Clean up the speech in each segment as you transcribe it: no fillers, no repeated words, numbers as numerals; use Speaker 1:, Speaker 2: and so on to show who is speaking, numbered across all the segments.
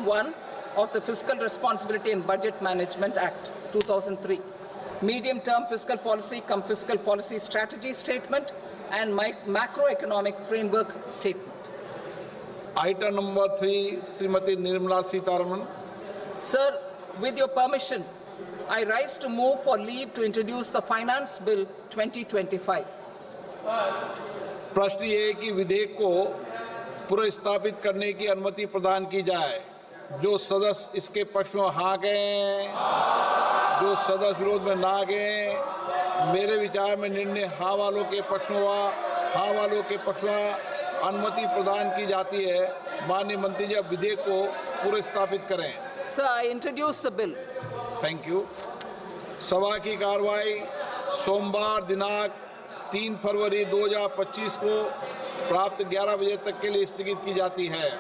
Speaker 1: 71 of the Fiscal Responsibility and Budget Management Act 2003, medium-term fiscal policy cum fiscal policy strategy statement and macroeconomic framework statement.
Speaker 2: Item number 3, Srimati Niramalasitharaman.
Speaker 1: Sir, with your permission, I rise to move for leave to introduce the Finance Bill 2025.
Speaker 2: प्रश्न ये है कि विधेयक को पुनर्स्थापित करने की अनुमति प्रदान की जाए। जो सदस्य इसके पक्ष में हाँ गए, जो सदस्य विरोध में ना गए, मेरे विचार में निर्णय हाँ वालों के पक्ष में हुआ। हाँ वालों के पक्ष में अनुमति प्रदान की जाती है। माननीय मंत्री जी, अब विधेयक को पुनर्स्थापित करें।
Speaker 1: Sir, I introduce the bill.
Speaker 2: Thank you. सभा की कार्रवाई सोमवार दिनांक 3 फरवरी 2025 को प्राप्त 11 बजे तक के लिए स्थगित की जाती है।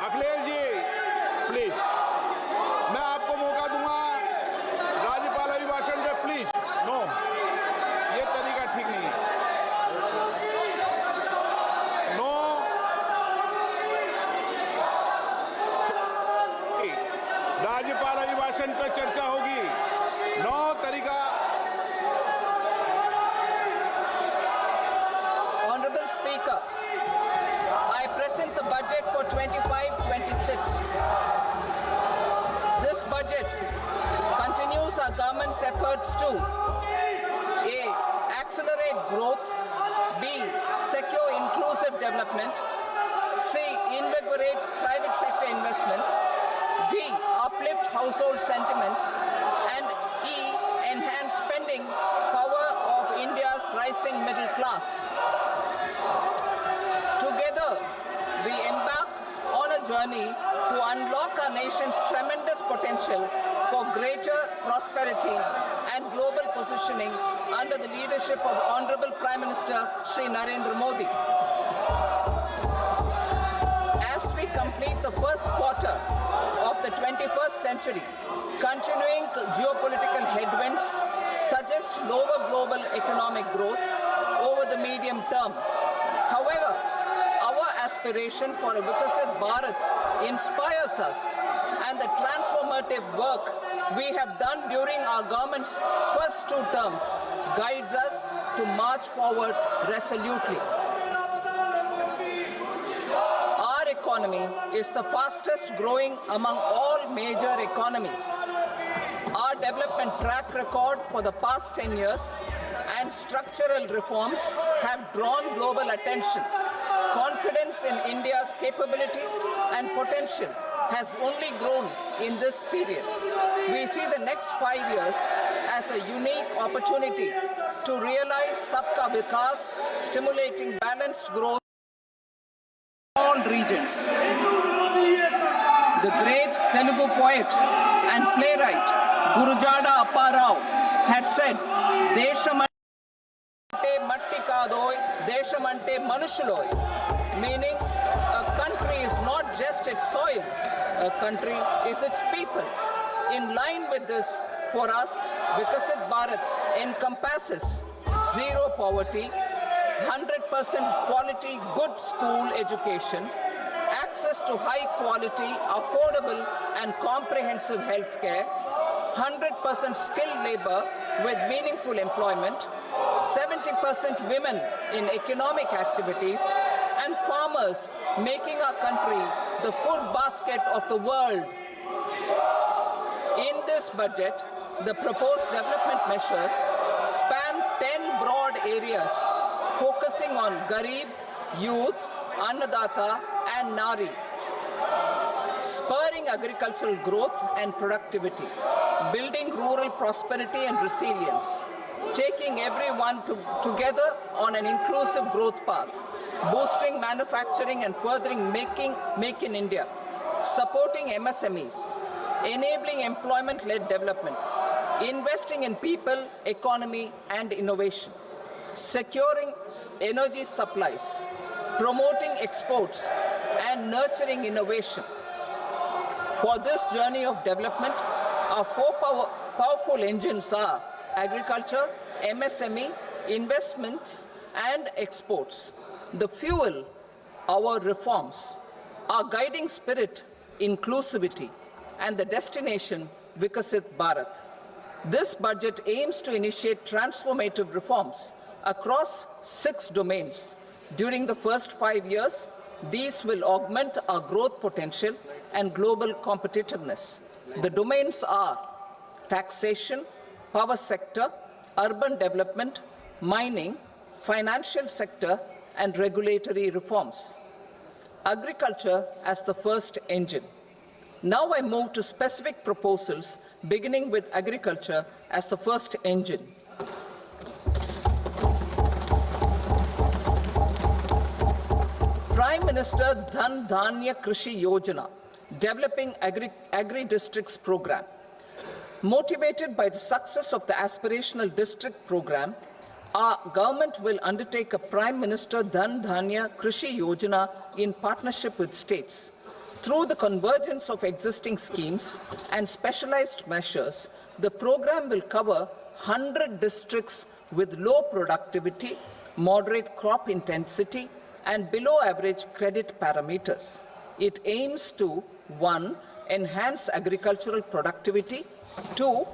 Speaker 2: अखिलेश जी, प्लीज, मैं आपको मौका दूंगा राज्यपाल अभिभाषण पे। प्लीज, नो, ये तरीका ठीक नहीं है। नो, राज्यपाल अभिभाषण पे चर्चा होगी। नो तरीका।
Speaker 1: Honorable Speaker, I present the budget for 25-26. This budget continues our government's efforts to A. Accelerate growth, B. Secure inclusive development, C. Invigorate private sector investments, D. Uplift household sentiments, and E. Enhance spending power of India's rising middle class. Together, we embark on a journey to unlock our nation's tremendous potential for greater prosperity and global positioning under the leadership of Honorable Prime Minister Shri Narendra Modi. As we complete the first quarter of the 21st century, continuing geopolitical headwinds suggest lower global economic growth over the medium term. However, our aspiration for a Vikasit Bharat inspires us, and the transformative work we have done during our government's first 2 terms guides us to march forward resolutely. Our economy is the fastest growing among all major economies. Our development track record for the past 10 years and structural reforms have drawn global attention. Confidence in India's capability and potential has only grown in this period. We see the next 5 years as a unique opportunity to realize Sabka Vikas, stimulating balanced growth in all regions. The great Telugu poet and playwright Gurujada Apparao had said, "Deshamante matti kadoy, deshamante manushuloy," meaning a country is not just its soil, a country is its people. In line with this, for us, Vikasit Bharat encompasses zero poverty, 100% quality good school education, access to high quality, affordable and comprehensive health care, 100% skilled labor with meaningful employment, 70% women in economic activities, and farmers making our country the food basket of the world. In this budget, the proposed development measures span 10 broad areas focusing on Garib, youth, Annadata and Nari, spurring agricultural growth and productivity, building rural prosperity and resilience, taking everyone together on an inclusive growth path, boosting manufacturing and furthering Make in India, supporting MSMEs, enabling employment-led development, investing in people, economy and innovation, securing energy supplies, promoting exports and nurturing innovation. For this journey of development, our four powerful engines are agriculture, MSME, investments and exports. The fuel, our reforms, our guiding spirit, inclusivity, and the destination, Vikasit Bharat. This budget aims to initiate transformative reforms across 6 domains. During the first 5 years, these will augment our growth potential and global competitiveness. The domains are taxation, power sector, urban development, mining, financial sector, and regulatory reforms. Agriculture as the first engine. Now I move to specific proposals, beginning with agriculture as the first engine. Prime Minister Dhan Dhanya Krishi Yojana, developing agri-districts program. Motivated by the success of the aspirational district program, our government will undertake a Prime Minister Dhan Dhanya Krishi Yojana in partnership with states. Through the convergence of existing schemes and specialized measures, the program will cover 100 districts with low productivity, moderate crop intensity, and below average credit parameters. It aims to 1. Enhance agricultural productivity, 2.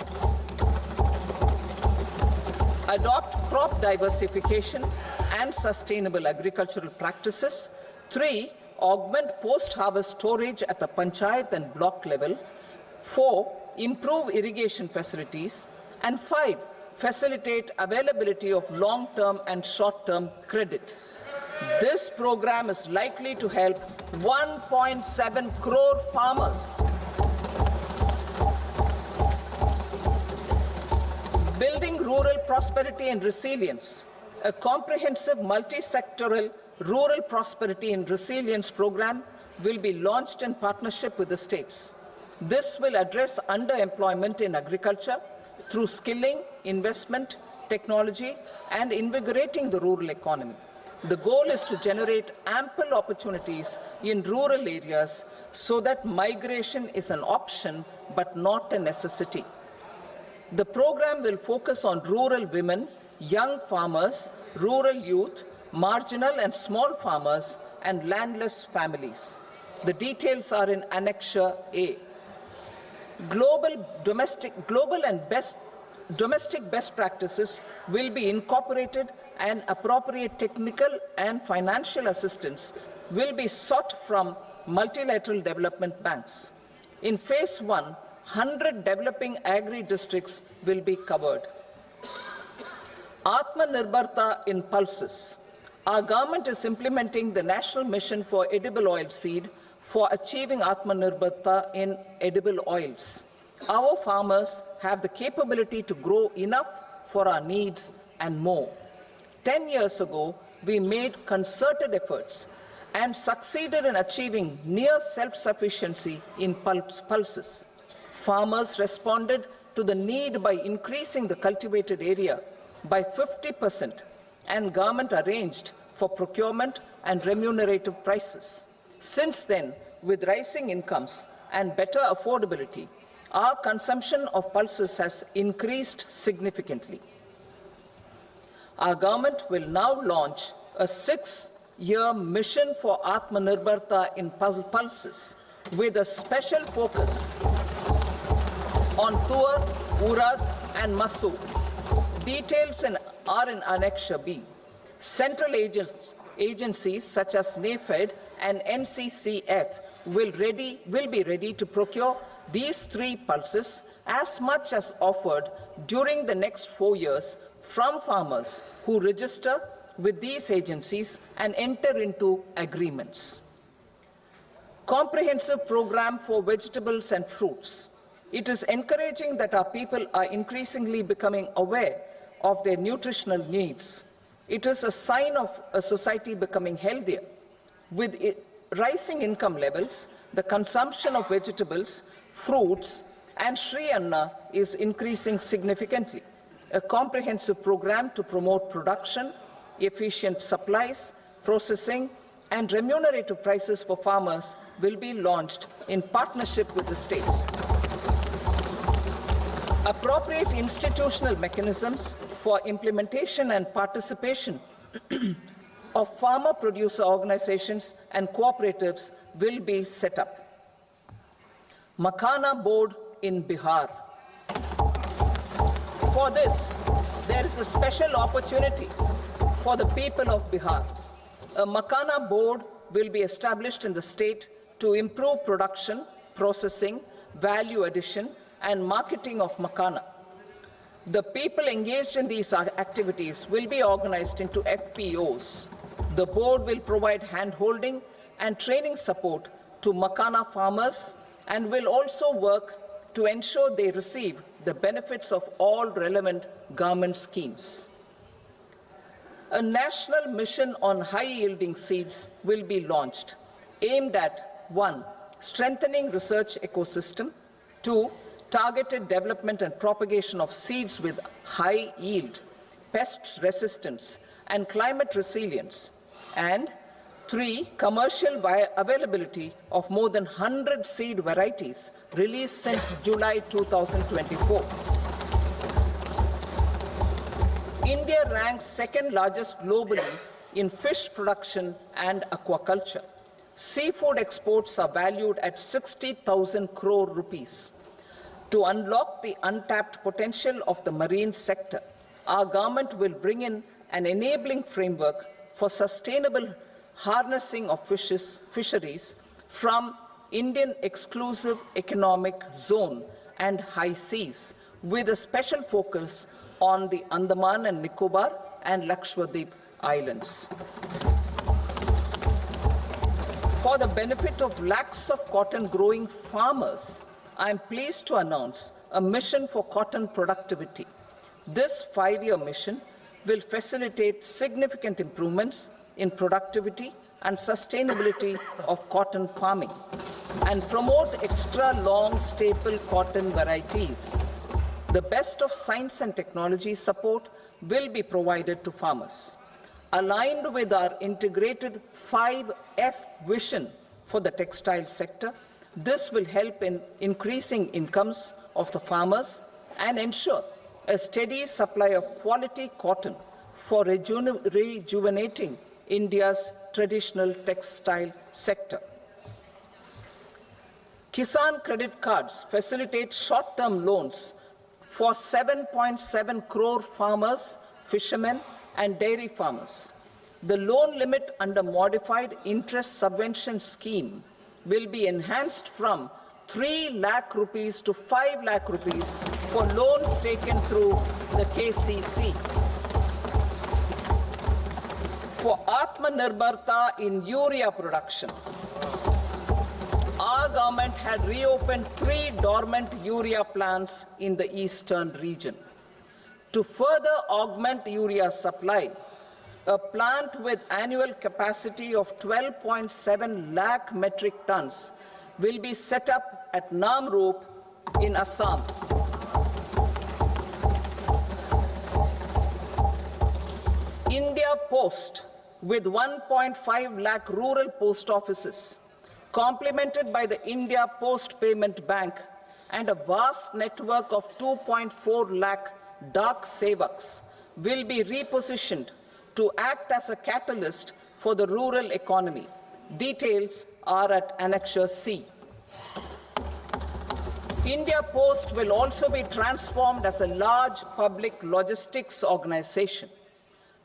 Speaker 1: Adopt crop diversification and sustainable agricultural practices, 3. Augment post-harvest storage at the panchayat and block level, 4. Improve irrigation facilities, and 5. Facilitate availability of long-term and short-term credit. This program is likely to help 1.7 crore farmers. Building rural prosperity and resilience. A comprehensive multi-sectoral rural prosperity and resilience program will be launched in partnership with the states. This will address underemployment in agriculture through skilling, investment, technology, and invigorating the rural economy. The goal is to generate ample opportunities in rural areas so that migration is an option but not a necessity. The program will focus on rural women, young farmers, rural youth, marginal and small farmers, and landless families. The details are in Annexure A. Domestic best practices will be incorporated, and appropriate technical and financial assistance will be sought from multilateral development banks. In Phase 1, 100 developing agri-districts will be covered. Atmanirbharta in pulses. Our government is implementing the National Mission for Edible Oilseed for achieving Atmanirbharta in edible oils. Our farmers have the capability to grow enough for our needs and more. 10 years ago, we made concerted efforts and succeeded in achieving near self-sufficiency in pulses. Farmers responded to the need by increasing the cultivated area by 50%, and government arranged for procurement and remunerative prices. Since then, with rising incomes and better affordability, our consumption of pulses has increased significantly. Our government will now launch a 6-year mission for Atmanirbharta in pulses with a special focus on Tuar, Urad and Masoor. Details are in Annexure B. Central agencies such as NAFED and NCCF will be ready to procure these 3 pulses as much as offered during the next 4 years from farmers who register with these agencies and enter into agreements. Comprehensive program for vegetables and fruits. It is encouraging that our people are increasingly becoming aware of their nutritional needs. It is a sign of a society becoming healthier. With rising income levels, the consumption of vegetables, fruits, and Sri Anna is increasing significantly. A comprehensive program to promote production, efficient supplies, processing, and remunerative prices for farmers will be launched in partnership with the states. Appropriate institutional mechanisms for implementation and participation of farmer-producer organizations and cooperatives will be set up. Makhana Board in Bihar. For this, there is a special opportunity for the people of Bihar. A Makhana Board will be established in the state to improve production, processing, value addition, and marketing of Makhana. The people engaged in these activities will be organized into FPOs. The board will provide hand-holding and training support to Makhana farmers and will also work to ensure they receive the benefits of all relevant government schemes. A national mission on high-yielding seeds will be launched, aimed at 1. Strengthening research ecosystem, 2. Targeted development and propagation of seeds with high yield, pest resistance, and climate resilience, and 3. Commercial availability of more than 100 seed varieties released since July 2024. India ranks second largest globally in fish production and aquaculture. Seafood exports are valued at 60,000 crore rupees. To unlock the untapped potential of the marine sector, our government will bring in an enabling framework for sustainable harnessing of fisheries from Indian exclusive economic zone and high seas, with a special focus on the Andaman and Nicobar and Lakshadweep Islands. For the benefit of lakhs of cotton growing farmers, I am pleased to announce a mission for cotton productivity. This 5-year mission will facilitate significant improvements in productivity and sustainability of cotton farming and promote extra long staple cotton varieties. The best of science and technology support will be provided to farmers. Aligned with our integrated 5F vision for the textile sector, this will help in increasing incomes of the farmers and ensure a steady supply of quality cotton for rejuvenating India's traditional textile sector. Kisan credit cards facilitate short-term loans for 7.7 crore farmers, fishermen, and dairy farmers. The loan limit under modified interest subvention scheme will be enhanced from 3 lakh rupees to 5 lakh rupees for loans taken through the KCC. For Atmanirbharta in urea production, our government had reopened 3 dormant urea plants in the eastern region. To further augment urea supply, a plant with annual capacity of 12.7 lakh metric tons will be set up at Namrup in Assam. India Post, with 1.5 lakh rural post offices, complemented by the India Post Payment Bank and a vast network of 2.4 lakh Dak Sevaks, will be repositioned to act as a catalyst for the rural economy. Details are at Annexure C. India Post will also be transformed as a large public logistics organization.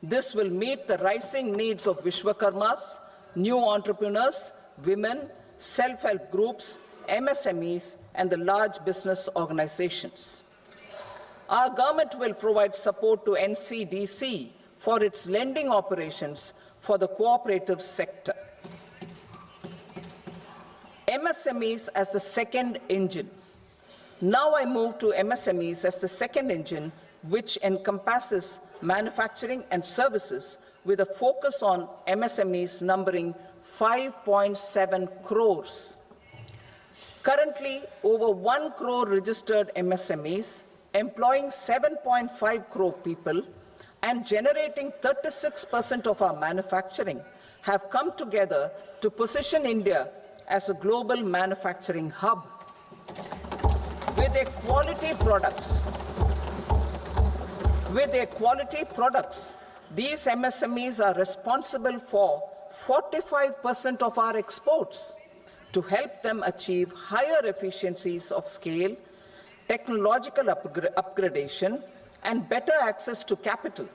Speaker 1: This will meet the rising needs of Vishwakarmas, new entrepreneurs, women, self-help groups, MSMEs, and the large business organizations. Our government will provide support to NCDC for its lending operations for the cooperative sector. MSMEs as the second engine. Now I move to MSMEs as the second engine, which encompasses manufacturing and services with a focus on MSMEs numbering 5.7 crores. Currently, over 1 crore registered MSMEs, employing 7.5 crore people and generating 36% of our manufacturing, have come together to position India as a global manufacturing hub. With their quality products, these MSMEs are responsible for 45% of our exports. To help them achieve higher efficiencies of scale, technological upgradation, and better access to capital,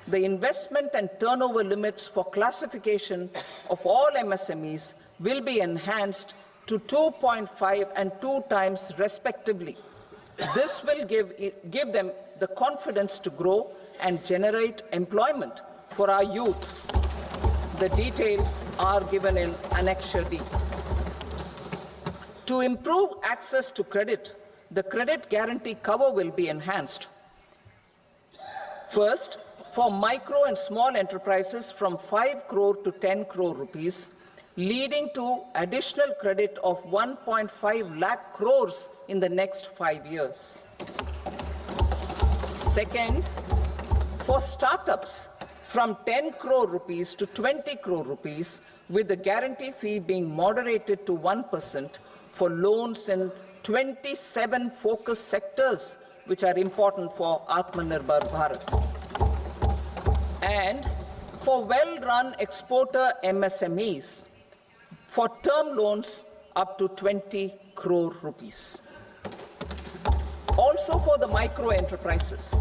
Speaker 1: the investment and turnover limits for classification of all MSMEs will be enhanced to 2.5 and 2 times respectively. This will give them the confidence to grow and generate employment for our youth. The details are given in Annexure D. To improve access to credit, the credit guarantee cover will be enhanced. First, for micro and small enterprises from 5 crore to 10 crore rupees, leading to additional credit of 1.5 lakh crores in the next 5 years. Second, for startups from 10 crore rupees to 20 crore rupees, with the guarantee fee being moderated to 1% for loans in 27 focus sectors which are important for Atmanirbhar Bharat. And for well-run exporter MSMEs, for term loans up to 20 crore rupees. Also for the micro enterprises,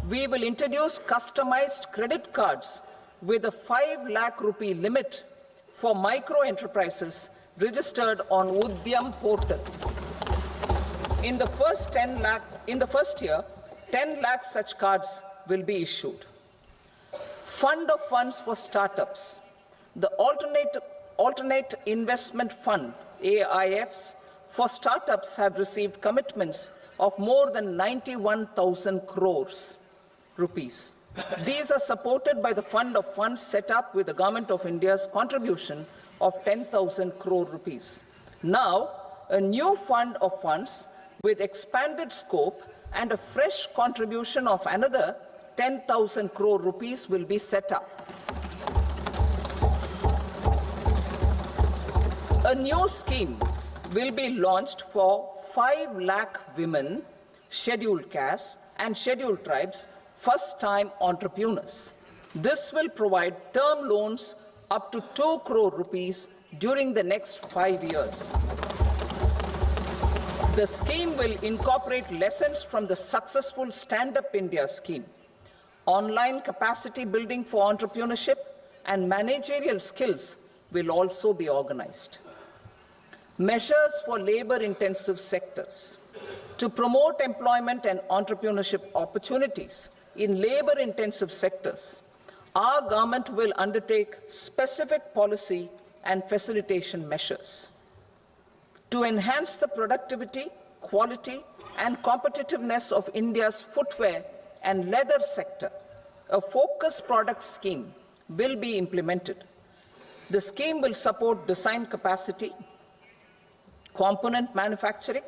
Speaker 1: we will introduce customized credit cards with a 5 lakh rupee limit for micro enterprises registered on Udyam portal. In the first year, 10 lakh such cards will be issued. Fund of funds for startups. The alternate investment fund, AIFs, for startups have received commitments of more than 91,000 crores rupees. These are supported by the fund of funds set up with the Government of India's contribution of 10,000 crore rupees. Now, a new fund of funds with expanded scope and a fresh contribution of another 10,000 crore rupees will be set up. A new scheme will be launched for 5 lakh women, scheduled castes and scheduled tribes, first-time entrepreneurs. This will provide term loans up to 2 crore rupees during the next 5 years. The scheme will incorporate lessons from the successful Stand Up India scheme. Online capacity building for entrepreneurship and managerial skills will also be organized. Measures for labor-intensive sectors. To promote employment and entrepreneurship opportunities in labor-intensive sectors, our government will undertake specific policy and facilitation measures. To enhance the productivity, quality, and competitiveness of India's footwear and leather sector, a focused product scheme will be implemented. The scheme will support design capacity, component manufacturing,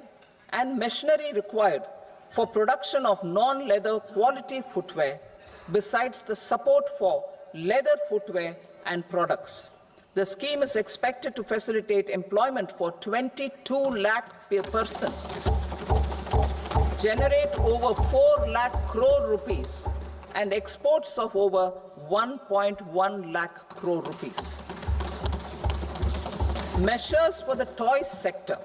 Speaker 1: and machinery required for production of non-leather quality footwear, besides the support for leather footwear and products. The scheme is expected to facilitate employment for 22 lakh persons, generate over 4 lakh crore rupees, and exports of over 1.1 lakh crore rupees. Measures for the toys sector.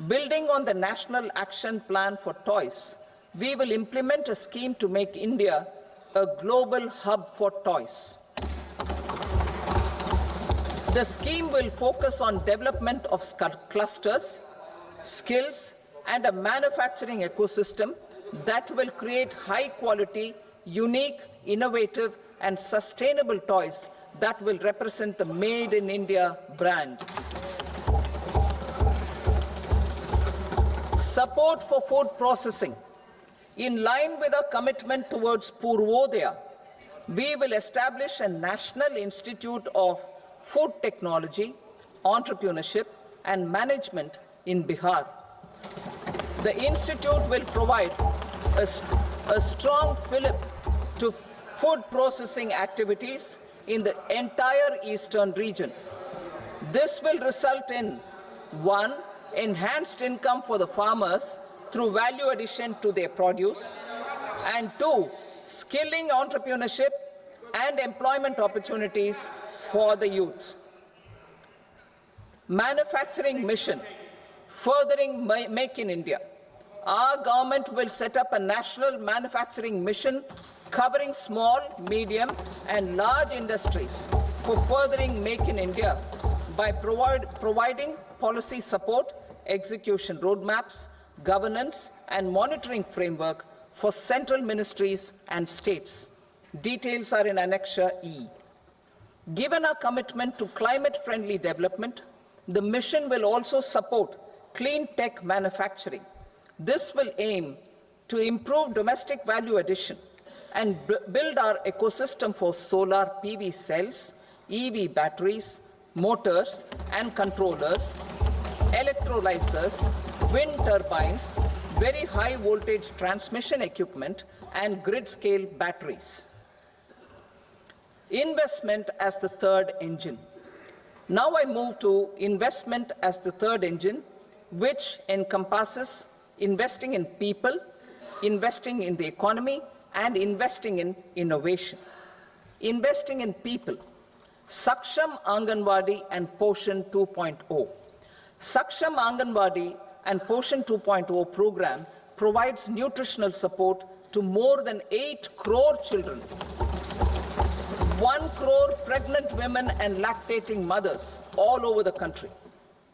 Speaker 1: Building on the National Action Plan for Toys, we will implement a scheme to make India a global hub for toys. The scheme will focus on development of clusters, skills, and a manufacturing ecosystem that will create high-quality, unique, innovative, and sustainable toys that will represent the Made in India brand. Support for food processing. In line with our commitment towards Purvodaya, we will establish a National Institute of Food Technology, Entrepreneurship and Management in Bihar. The institute will provide a strong fillip to food processing activities in the entire eastern region. This will result in 1. Enhanced income for the farmers through value addition to their produce, and 2. Skilling entrepreneurship and employment opportunities for the youth. Manufacturing mission, furthering Make in India. Our government will set up a national manufacturing mission covering small, medium and large industries for furthering Make in India by providing policy support, execution roadmaps, governance and monitoring framework for central ministries and states. Details are in Annexure E. Given our commitment to climate-friendly development, the mission will also support clean tech manufacturing. This will aim to improve domestic value addition and build our ecosystem for solar PV cells, EV batteries, motors and controllers, electrolyzers, wind turbines, very high voltage transmission equipment and grid-scale batteries. Investment as the third engine. Now I move to investment as the third engine, which encompasses investing in people, investing in the economy, and investing in innovation. Investing in people. Saksham Anganwadi and Poshan 2.0. Saksham Anganwadi and Poshan 2.0 program provides nutritional support to more than 8 crore children, 1 crore pregnant women and lactating mothers all over the country,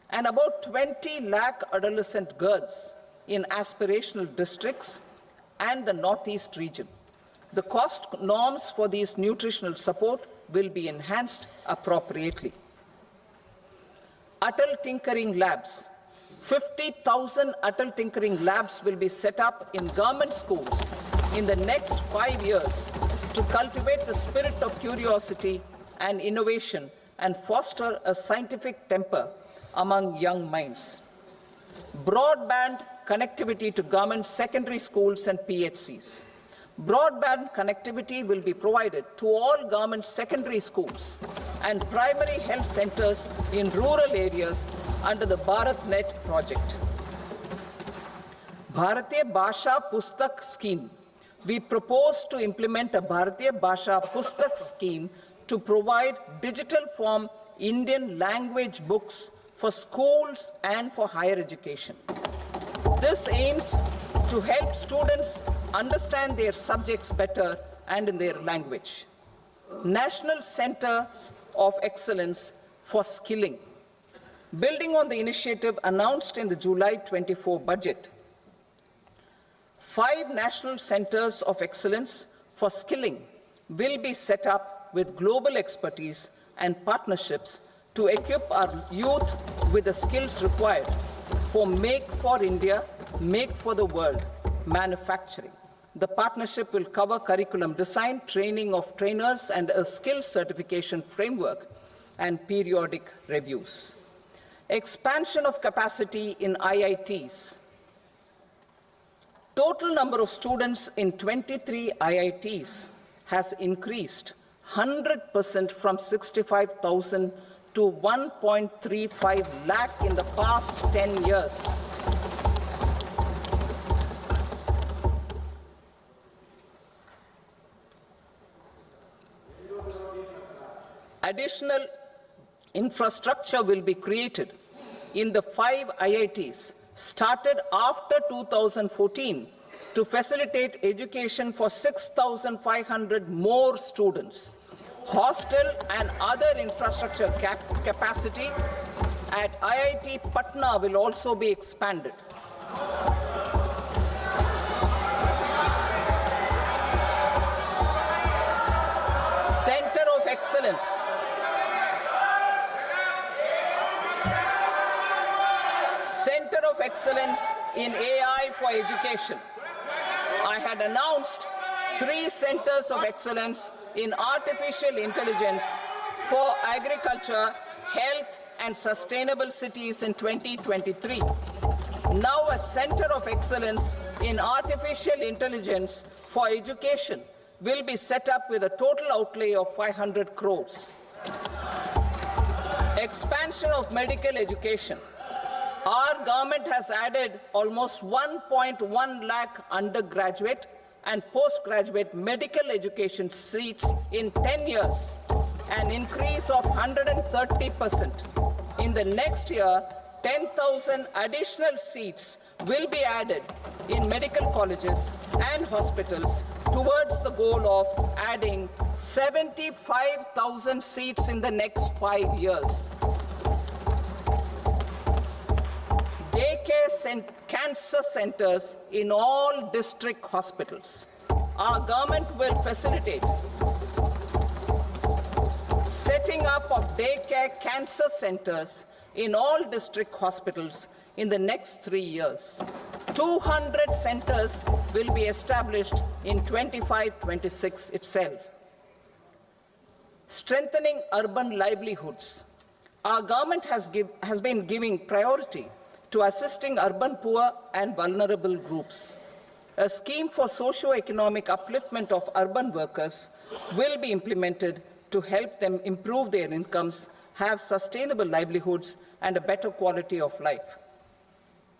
Speaker 1: and about 20 lakh adolescent girls in aspirational districts and the Northeast region. The cost norms for these nutritional support will be enhanced appropriately. Atal Tinkering Labs. 50,000 Atal Tinkering Labs will be set up in government schools in the next 5 years to cultivate the spirit of curiosity and innovation and foster a scientific temper among young minds. Broadband connectivity to government secondary schools and PHCs. Broadband connectivity will be provided to all government secondary schools and primary health centers in rural areas under the BharatNet project. Bharatiya Bhasha Pustak Scheme. We propose to implement a Bharatiya Bhasha Pustak scheme to provide digital form Indian language books for schools and for higher education. This aims to help students understand their subjects better and in their language. National Centers of Excellence for Skilling. Building on the initiative announced in the July 24 budget, 5 National Centers of Excellence for Skilling will be set up with global expertise and partnerships to equip our youth with the skills required for Make for India, Make for the World manufacturing. The partnership will cover curriculum design, training of trainers, and a skills certification framework and periodic reviews. Expansion of capacity in IITs. Total number of students in 23 IITs has increased 100% from 65,000 to 1.35 lakh in the past 10 years. Additional infrastructure will be created in the 5 IITs started after 2014 to facilitate education for 6,500 more students. Hostel and other infrastructure capacity at IIT Patna will also be expanded. Excellence. Center of Excellence in AI for Education. I had announced 3 centers of excellence in artificial intelligence for agriculture, health, and sustainable cities in 2023. Now a center of excellence in artificial intelligence for education will be set up with a total outlay of 500 crores. Expansion of medical education. Our government has added almost 1.1 lakh undergraduate and postgraduate medical education seats in 10 years, an increase of 130%. In the next year, 10,000 additional seats will be added in medical colleges and hospitals towards the goal of adding 75,000 seats in the next 5 years. Daycare cancer centers in all district hospitals. Our government will facilitate setting up of daycare cancer centers in all district hospitals in the next 3 years. 200 centers will be established in 25-26 itself. Strengthening urban livelihoods. Our government has been giving priority to assisting urban poor and vulnerable groups. A scheme for socio-economic upliftment of urban workers will be implemented to help them improve their incomes, have sustainable livelihoods, and a better quality of life.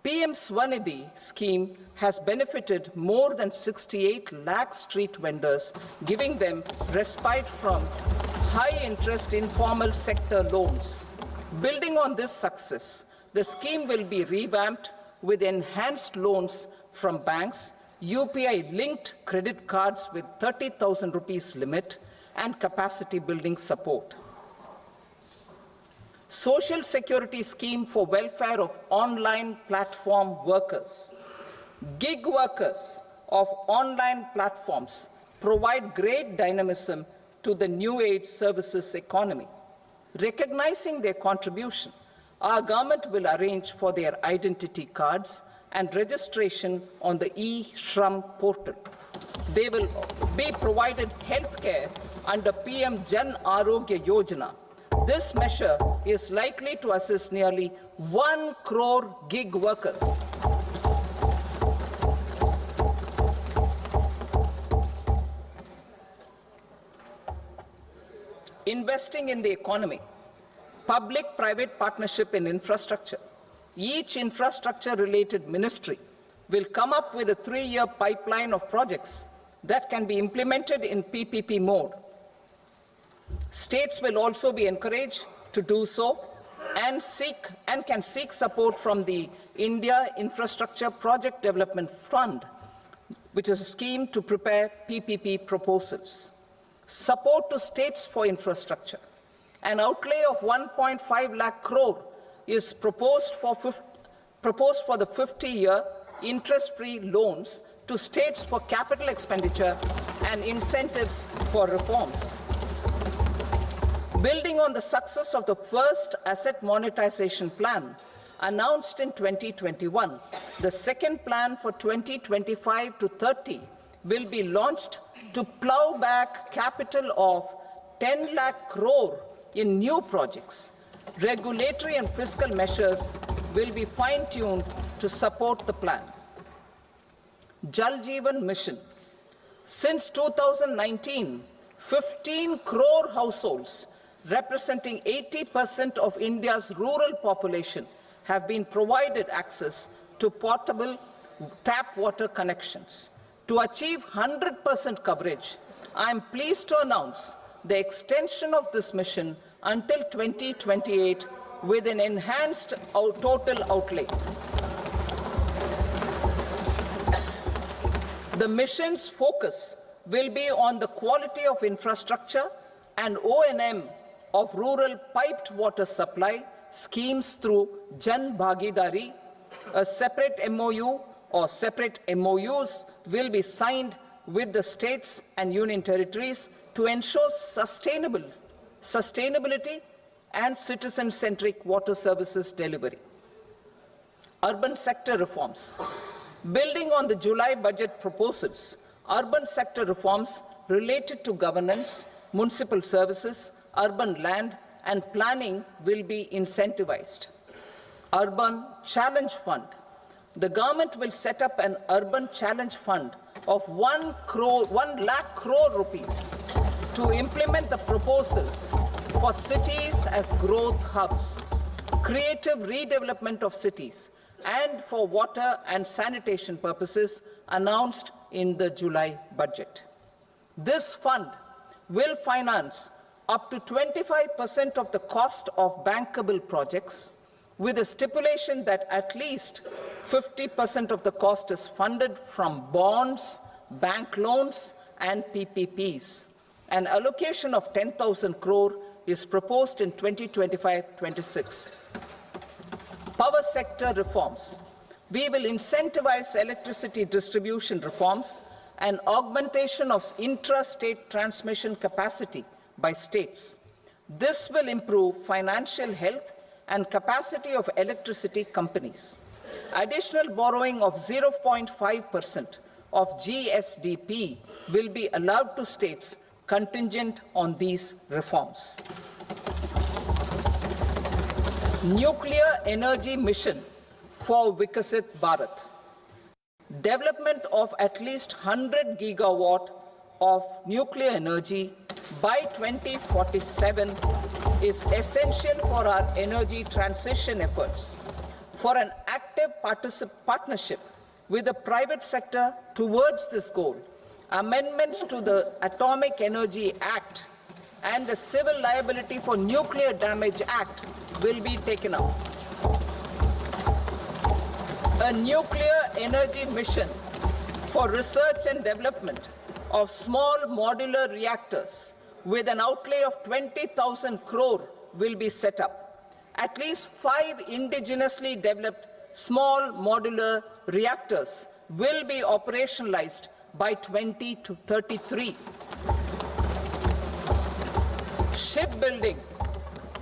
Speaker 1: PM Swanidhi scheme has benefited more than 68 lakh street vendors, giving them respite from high-interest informal sector loans. Building on this success, the scheme will be revamped with enhanced loans from banks, UPI-linked credit cards with 30,000 rupees limit, and capacity building support. Social Security Scheme for welfare of online platform workers. Gig workers of online platforms provide great dynamism to the new age services economy. Recognizing their contribution, our government will arrange for their identity cards and registration on the e-Shram portal. They will be provided health care under PM Jan Arogya Yojana. This measure is likely to assist nearly 1 crore gig workers. Investing in the economy. Public-private partnership in infrastructure. Each infrastructure-related ministry will come up with a 3-year pipeline of projects that can be implemented in PPP mode. States will also be encouraged to do so and can seek support from the India Infrastructure Project Development Fund, which is a scheme to prepare PPP proposals. Support to states for infrastructure. An outlay of 1.5 lakh crore is proposed for the 50-year interest-free loans to states for capital expenditure and incentives for reforms. Building on the success of the first asset monetization plan announced in 2021, the second plan for 2025 to 30 will be launched to plow back capital of 10 lakh crore in new projects. Regulatory and fiscal measures will be fine-tuned to support the plan. Jal Jeevan Mission. Since 2019, 15 crore households, representing 80% of India's rural population, have been provided access to portable tap water connections. To achieve 100% coverage, I am pleased to announce the extension of this mission until 2028 with an enhanced total outlay. The mission's focus will be on the quality of infrastructure and O&M of rural piped water supply schemes through Jan Bhagidari. A separate MOU or separate MOUs will be signed with the states and union territories to ensure sustainability, and citizen-centric water services delivery. Urban sector reforms. Building on the July budget proposals, urban sector reforms related to governance, municipal services, urban land, and planning will be incentivized. Urban Challenge Fund. The government will set up an Urban Challenge Fund of 1 lakh crore rupees to implement the proposals for cities as growth hubs, creative redevelopment of cities, and for water and sanitation purposes announced in the July budget. This fund will finance up to 25% of the cost of bankable projects, with a stipulation that at least 50% of the cost is funded from bonds, bank loans, and PPPs. An allocation of 10,000 crore is proposed in 2025-26. Power sector reforms. We will incentivize electricity distribution reforms and augmentation of intra-state transmission capacity by states. This will improve financial health and capacity of electricity companies. Additional borrowing of 0.5% of GSDP will be allowed to states contingent on these reforms. Nuclear energy mission for Vikasit Bharat. Development of at least 100 gigawatt of nuclear energy by 2047 is essential for our energy transition efforts. For an active partnership with the private sector towards this goal, amendments to the Atomic Energy Act and the Civil Liability for Nuclear Damage Act will be taken up. A nuclear energy mission for research and development of small modular reactors with an outlay of 20,000 crore will be set up. At least 5 indigenously developed small modular reactors will be operationalized by 2033. Shipbuilding.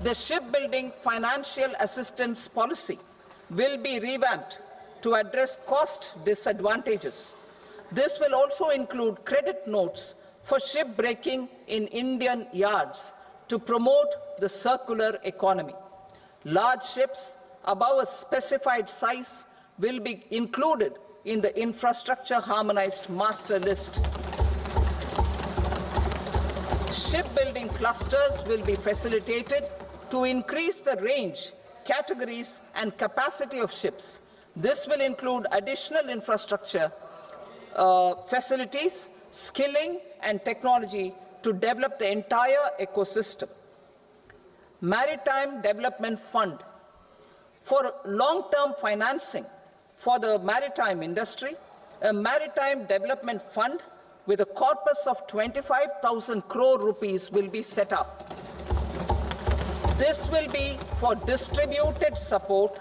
Speaker 1: The shipbuilding financial assistance policy will be revamped to address cost disadvantages. This will also include credit notes for shipbreaking in Indian yards to promote the circular economy. Large ships above a specified size will be included in the infrastructure harmonized master list. Shipbuilding clusters will be facilitated to increase the range, categories, and capacity of ships. This will include additional infrastructure, facilities, skilling, and technology to develop the entire ecosystem. Maritime Development Fund. For long-term financing for the maritime industry, a Maritime Development Fund with a corpus of 25,000 crore rupees will be set up. This will be for distributed support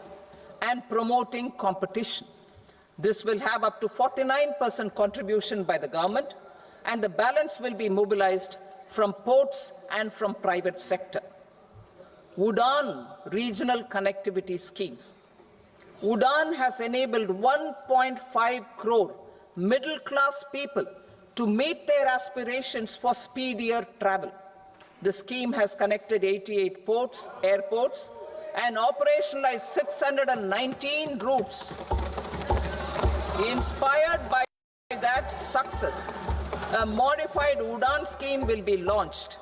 Speaker 1: and promoting competition. This will have up to 49% contribution by the government, and the balance will be mobilized from ports and from private sector. UDAN regional connectivity schemes. UDAN has enabled 1.5 crore middle-class people to meet their aspirations for speedier travel. The scheme has connected 88 airports, and operationalized 619 routes. Inspired by that success, a modified UDAN scheme will be launched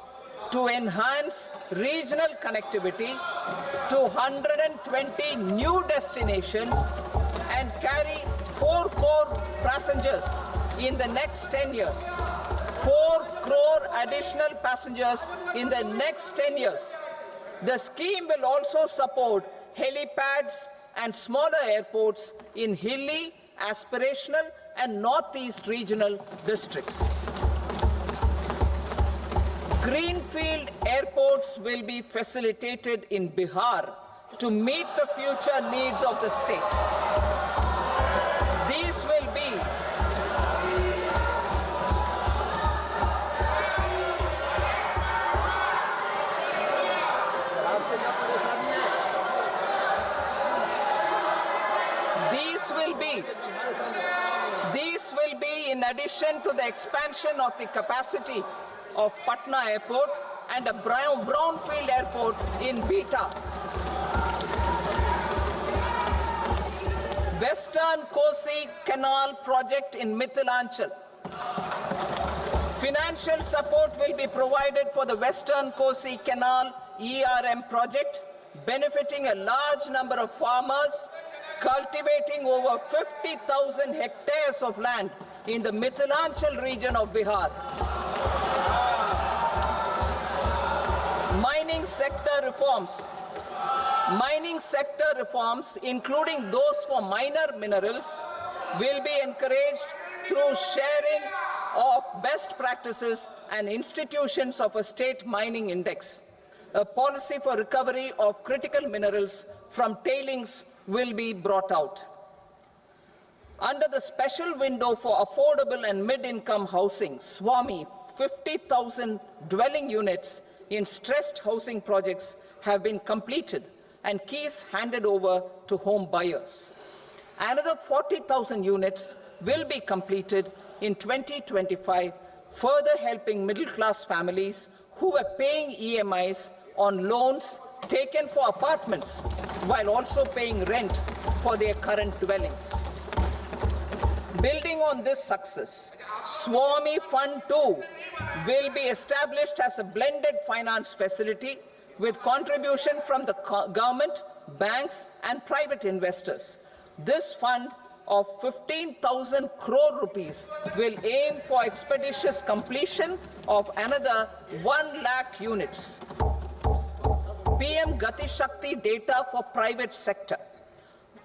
Speaker 1: to enhance regional connectivity to 120 new destinations and carry 4 crore passengers in the next 10 years. 4 crore additional passengers in the next 10 years. The scheme will also support helipads and smaller airports in hilly, aspirational, and northeast regional districts. Greenfield airports will be facilitated in Bihar to meet the future needs of the state. These will be addition to the expansion of the capacity of Patna Airport and a brownfield airport in Beta. Western Kosi Canal project in Mithilanchal. Financial support will be provided for the Western Kosi Canal ERM project, benefiting a large number of farmers cultivating over 50,000 hectares of land in the Mithilanchal region of Bihar. Mining sector reforms. Mining sector reforms, including those for minor minerals, will be encouraged through sharing of best practices and institutions of a state mining index. A policy for recovery of critical minerals from tailings will be brought out. Under the special window for affordable and mid-income housing, SWAMI, 50,000 dwelling units in stressed housing projects have been completed and keys handed over to home buyers. Another 40,000 units will be completed in 2025, further helping middle-class families who are paying EMIs on loans taken for apartments while also paying rent for their current dwellings. Building on this success, SWAMI Fund 2 will be established as a blended finance facility with contribution from the government, banks and private investors. This fund of 15,000 crore rupees will aim for expeditious completion of another 1 lakh units. PM Gati Shakti data for private sector.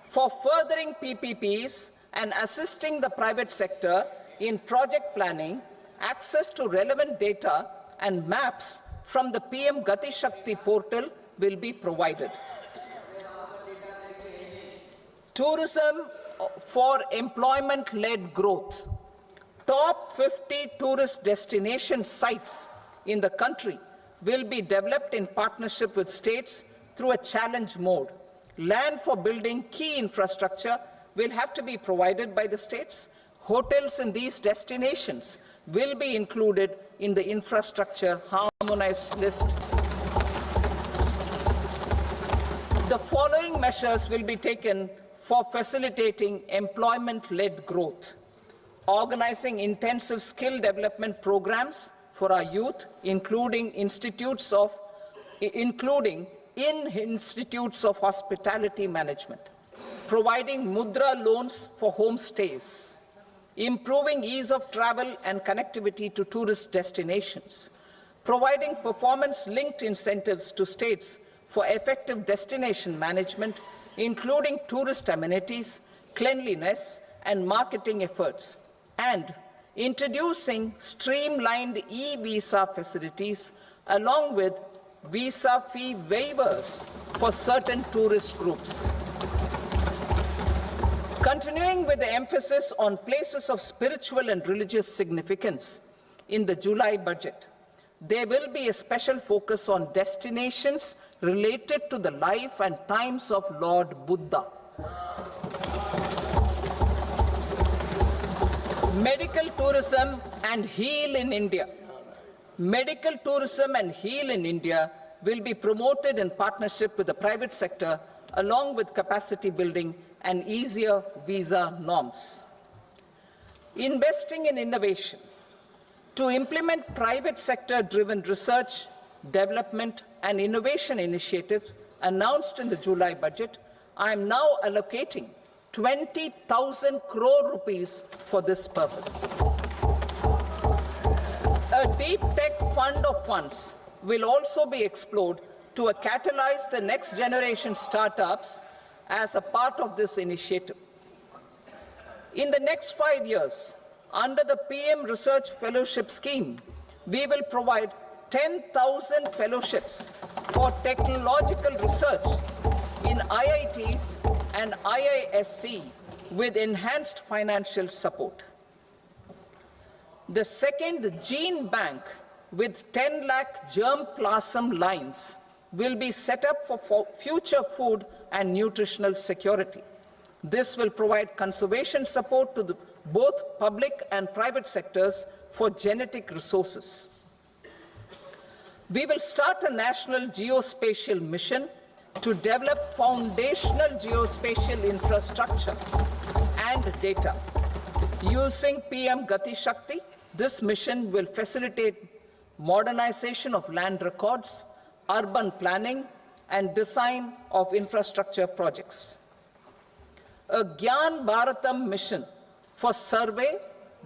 Speaker 1: For furthering PPPs and assisting the private sector in project planning, access to relevant data and maps from the PM Gati Shakti portal will be provided. Tourism for employment-led growth. Top 50 tourist destination sites in the country will be developed in partnership with states through a challenge mode. Land for building key infrastructure will have to be provided by the states. Hotels in these destinations will be included in the infrastructure harmonized list. The following measures will be taken for facilitating employment-led growth. Organizing intensive skill development programs for our youth, including in institutes of hospitality management. Providing mudra loans for homestays. Improving ease of travel and connectivity to tourist destinations. Providing performance-linked incentives to states for effective destination management, including tourist amenities, cleanliness, and marketing efforts, and introducing streamlined e-visa facilities along with visa fee waivers for certain tourist groups. Continuing with the emphasis on places of spiritual and religious significance, in the July budget, there will be a special focus on destinations related to the life and times of Lord Buddha. Medical tourism and heal in India. Medical tourism and heal in India will be promoted in partnership with the private sector, along with capacity building and easier visa norms. Investing in innovation. To implement private sector-driven research, development, and innovation initiatives announced in the July budget, I am now allocating 20,000 crore rupees for this purpose. A deep tech fund of funds will also be explored to catalyze the next generation startups as a part of this initiative. In the next 5 years, under the PM Research Fellowship Scheme, we will provide 10,000 fellowships for technological research in IITs and IISc with enhanced financial support. The second gene bank with 10 lakh germplasm lines will be set up for future food and nutritional security. This will provide conservation support to both public and private sectors, for genetic resources. We will start a national geospatial mission to develop foundational geospatial infrastructure and data. Using PM Gati Shakti, this mission will facilitate modernization of land records, urban planning, and design of infrastructure projects. A Gyan Bharatam mission for survey,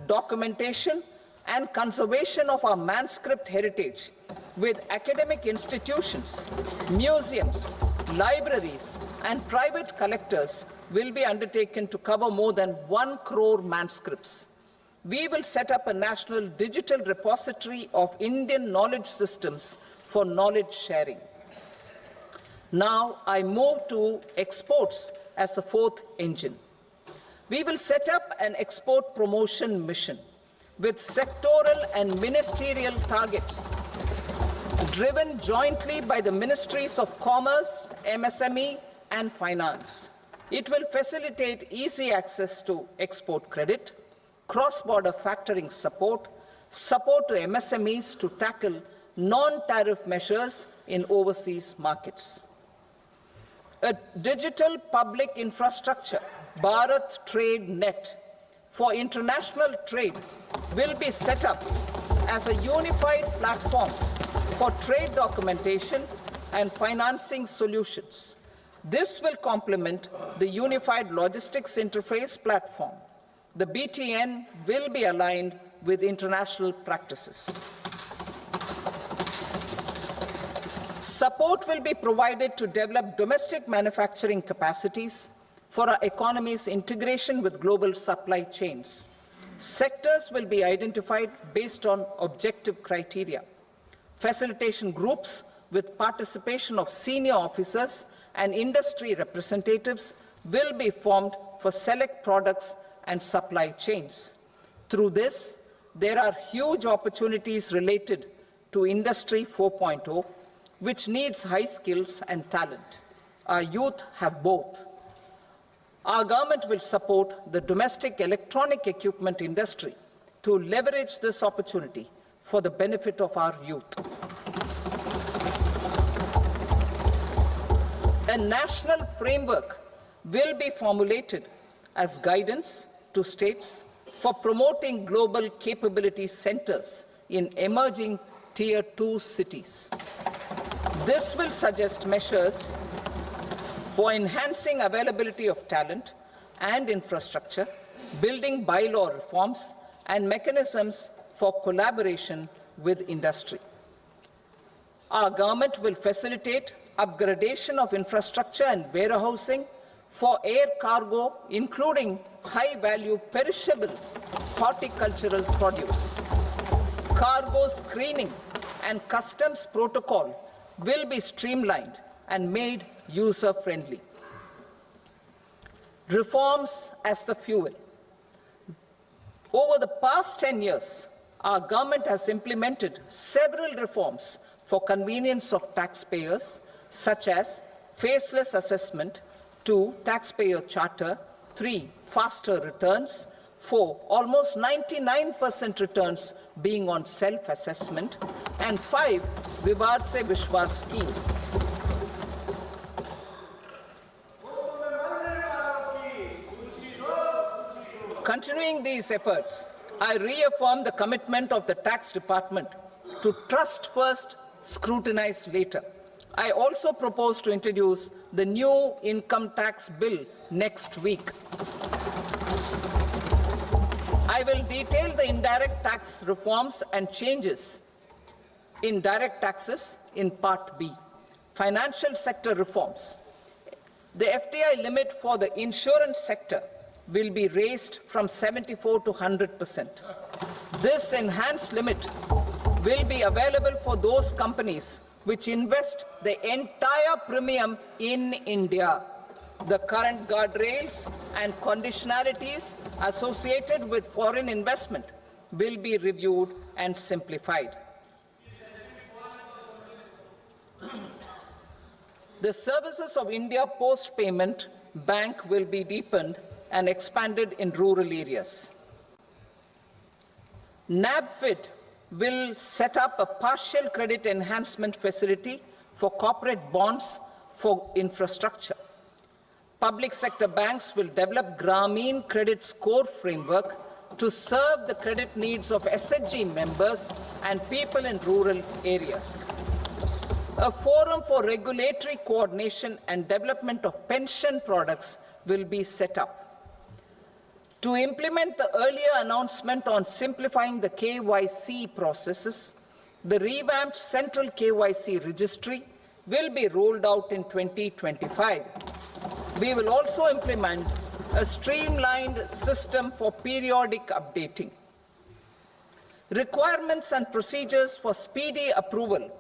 Speaker 1: documentation, and conservation of our manuscript heritage with academic institutions, museums, libraries, and private collectors will be undertaken to cover more than 1 crore manuscripts. We will set up a national digital repository of Indian knowledge systems for knowledge sharing. Now I move to exports as the fourth engine. We will set up an export promotion mission with sectoral and ministerial targets driven jointly by the Ministries of Commerce, MSME, and Finance. It will facilitate easy access to export credit, cross-border factoring support, support to MSMEs to tackle non-tariff measures in overseas markets. A digital public infrastructure, Bharat Trade Net, for international trade will be set up as a unified platform for trade documentation and financing solutions. This will complement the Unified Logistics Interface platform. The BTN will be aligned with international practices. Support will be provided to develop domestic manufacturing capacities for our economy's integration with global supply chains. Sectors will be identified based on objective criteria. Facilitation groups with participation of senior officers and industry representatives will be formed for select products and supply chains. Through this, there are huge opportunities related to Industry 4.0, which needs high skills and talent. Our youth have both. Our government will support the domestic electronic equipment industry to leverage this opportunity for the benefit of our youth. A national framework will be formulated as guidance to states for promoting global capability centers in emerging Tier 2 cities. This will suggest measures for enhancing availability of talent and infrastructure, building bylaw reforms, and mechanisms for collaboration with industry. Our government will facilitate upgradation of infrastructure and warehousing for air cargo, including high-value perishable horticultural produce. Cargo screening and customs protocol will be streamlined and made user-friendly. Reforms as the fuel. Over the past 10 years, our government has implemented several reforms for convenience of taxpayers, such as faceless assessment, 2, taxpayer charter, 3, faster returns, 4, almost 99% returns being on self-assessment, and 5, Vivad Se Vishwas scheme. Continuing these efforts, I reaffirm the commitment of the Tax Department to trust first, scrutinize later. I also propose to introduce the new income tax bill next week. I will detail the indirect tax reforms and changes in direct taxes in Part B. Financial sector reforms. The FDI limit for the insurance sector will be raised from 74 to 100%. This enhanced limit will be available for those companies which invest the entire premium in India. The current guardrails and conditionalities associated with foreign investment will be reviewed and simplified. The services of India Post Payment Bank will be deepened and expanded in rural areas. NABFID will set up a partial credit enhancement facility for corporate bonds for infrastructure. Public sector banks will develop Grameen Credit Score Framework to serve the credit needs of SHG members and people in rural areas. A forum for regulatory coordination and development of pension products will be set up. To implement the earlier announcement on simplifying the KYC processes, the revamped Central KYC Registry will be rolled out in 2025. We will also implement a streamlined system for periodic updating. Requirements and procedures for speedy approval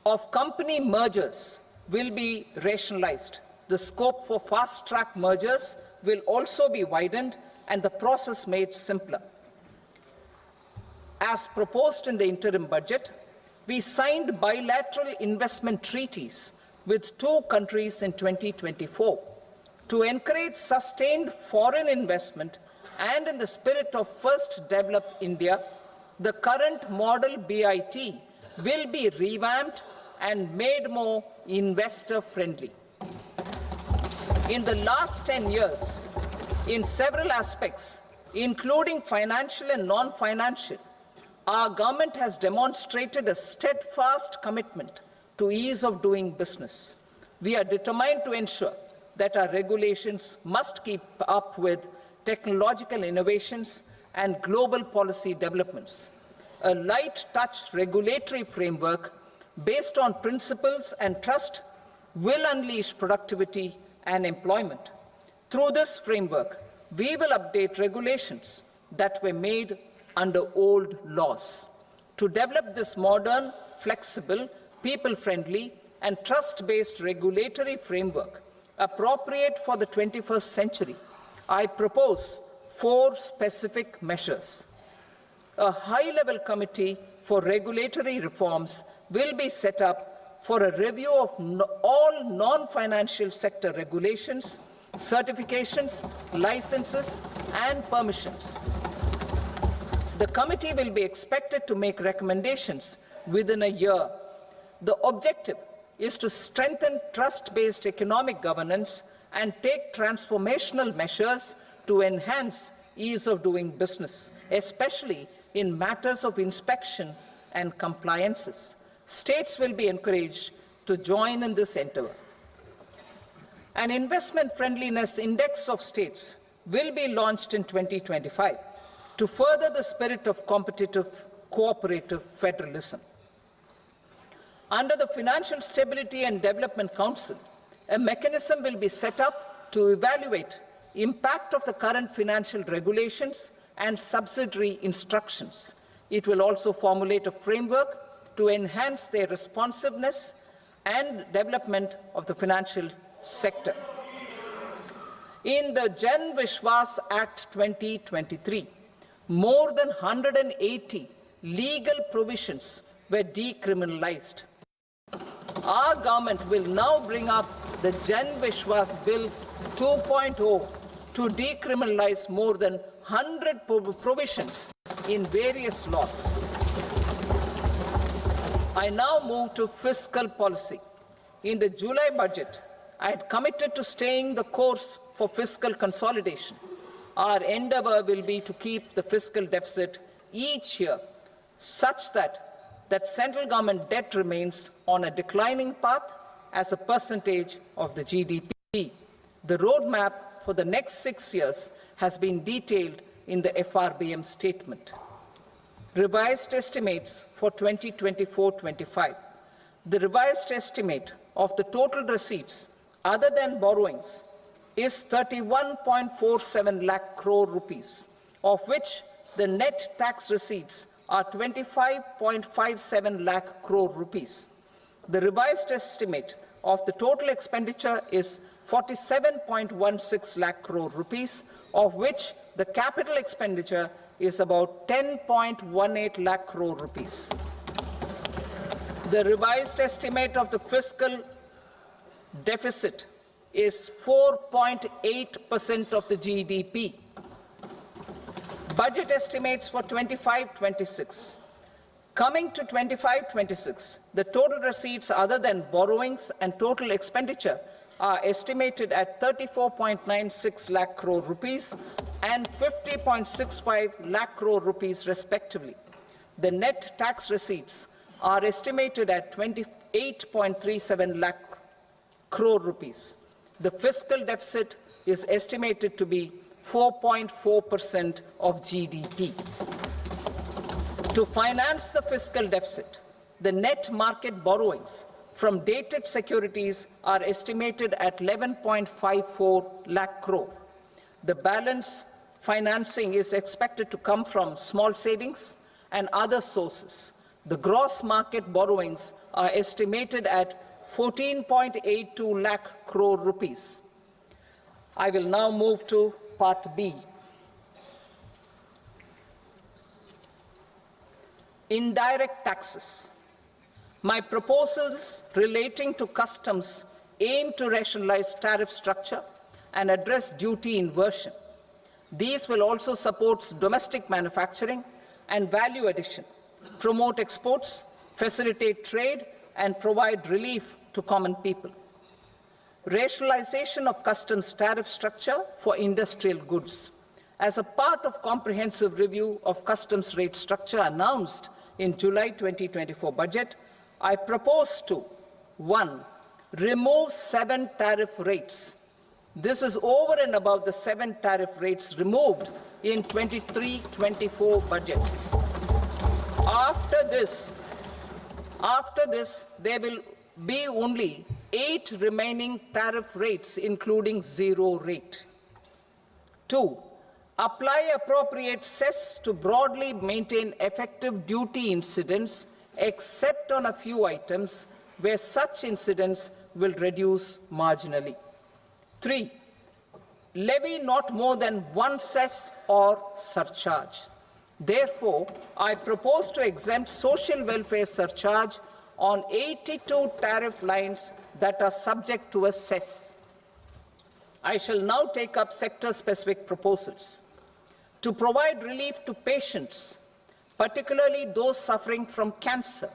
Speaker 1: of company mergers will be rationalized. The scope for fast-track mergers will also be widened and the process made simpler. As proposed in the interim budget, we signed bilateral investment treaties with 2 countries in 2024 to encourage sustained foreign investment, and in the spirit of First Develop India, the current model BIT will be revamped and made more investor-friendly. In the last 10 years, in several aspects, including financial and non-financial, our government has demonstrated a steadfast commitment to ease of doing business. We are determined to ensure that our regulations must keep up with technological innovations and global policy developments. A light-touch regulatory framework based on principles and trust will unleash productivity and employment. Through this framework, we will update regulations that were made under old laws. To develop this modern, flexible, people-friendly, and trust-based regulatory framework appropriate for the 21st century, I propose 4 specific measures. A high-level committee for regulatory reforms will be set up for a review of all non-financial sector regulations, certifications, licenses, and permissions. The committee will be expected to make recommendations within a year. The objective is to strengthen trust-based economic governance and take transformational measures to enhance ease of doing business, especially in matters of inspection and compliances. States will be encouraged to join in this endeavor. An investment friendliness index of states will be launched in 2025 to further the spirit of competitive, cooperative federalism. Under the Financial Stability and Development Council, a mechanism will be set up to evaluate impact of the current financial regulations and subsidiary instructions. It will also formulate a framework to enhance their responsiveness and development of the financial sector. In the Jan Vishwas Act 2023, more than 180 legal provisions were decriminalized. Our government will now bring up the Jan Vishwas Bill 2.0 to decriminalize more than 100 provisions in various laws. I now move to fiscal policy. In the July budget, I had committed to staying the course for fiscal consolidation. Our endeavor will be to keep the fiscal deficit each year such that central government debt remains on a declining path as a percentage of the GDP. The roadmap for the next 6 years has been detailed in the FRBM statement. Revised estimates for 2024-25. The revised estimate of the total receipts other than borrowings is 31.47 lakh crore rupees, of which the net tax receipts are 25.57 lakh crore rupees. The revised estimate of the total expenditure is 47.16 lakh crore rupees, of which the capital expenditure is about 10.18 lakh crore rupees. The revised estimate of the fiscal deficit is 4.8% of the GDP. Budget estimates for 25-26. Coming to 25-26, the total receipts other than borrowings and total expenditure are estimated at 34.96 lakh crore rupees and 50.65 lakh crore rupees respectively. The net tax receipts are estimated at 28.37 lakh crore rupees. The fiscal deficit is estimated to be 4.4% of GDP. To finance the fiscal deficit, the net market borrowings from dated securities are estimated at 11.54 lakh crore. The balance financing is expected to come from small savings and other sources. The gross market borrowings are estimated at 14.82 lakh crore rupees. I will now move to Part B. Indirect taxes. My proposals relating to customs aim to rationalize tariff structure and address duty inversion. These will also support domestic manufacturing and value addition, promote exports, facilitate trade, and provide relief to common people. Rationalization of customs tariff structure for industrial goods. As a part of comprehensive review of customs rate structure announced in July 2024 budget, I propose to 1. Remove 7 tariff rates. This is over and above the 7 tariff rates removed in 23-24 budget. After this, there will be only 8 remaining tariff rates, including 0 rate. 2. Apply appropriate cess to broadly maintain effective duty incidence, except on a few items where such incidence will reduce marginally. 3. Levy not more than 1 cess or surcharge. Therefore, I propose to exempt social welfare surcharge on 82 tariff lines that are subject to a cess. I shall now take up sector-specific proposals. To provide relief to patients, particularly those suffering from cancer,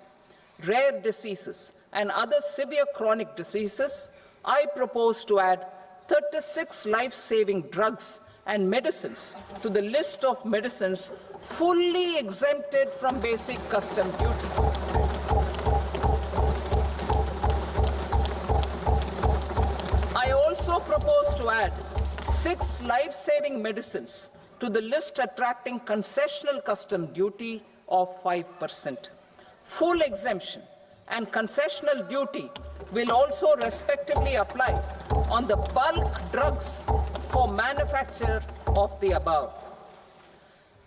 Speaker 1: rare diseases, and other severe chronic diseases, I propose to add 36 life-saving drugs and medicines to the list of medicines fully exempted from basic custom duty. I also propose to add 6 life-saving medicines to the list attracting concessional custom duty of 5%. Full exemption and concessional duty will also respectively apply on the bulk drugs for manufacture of the above.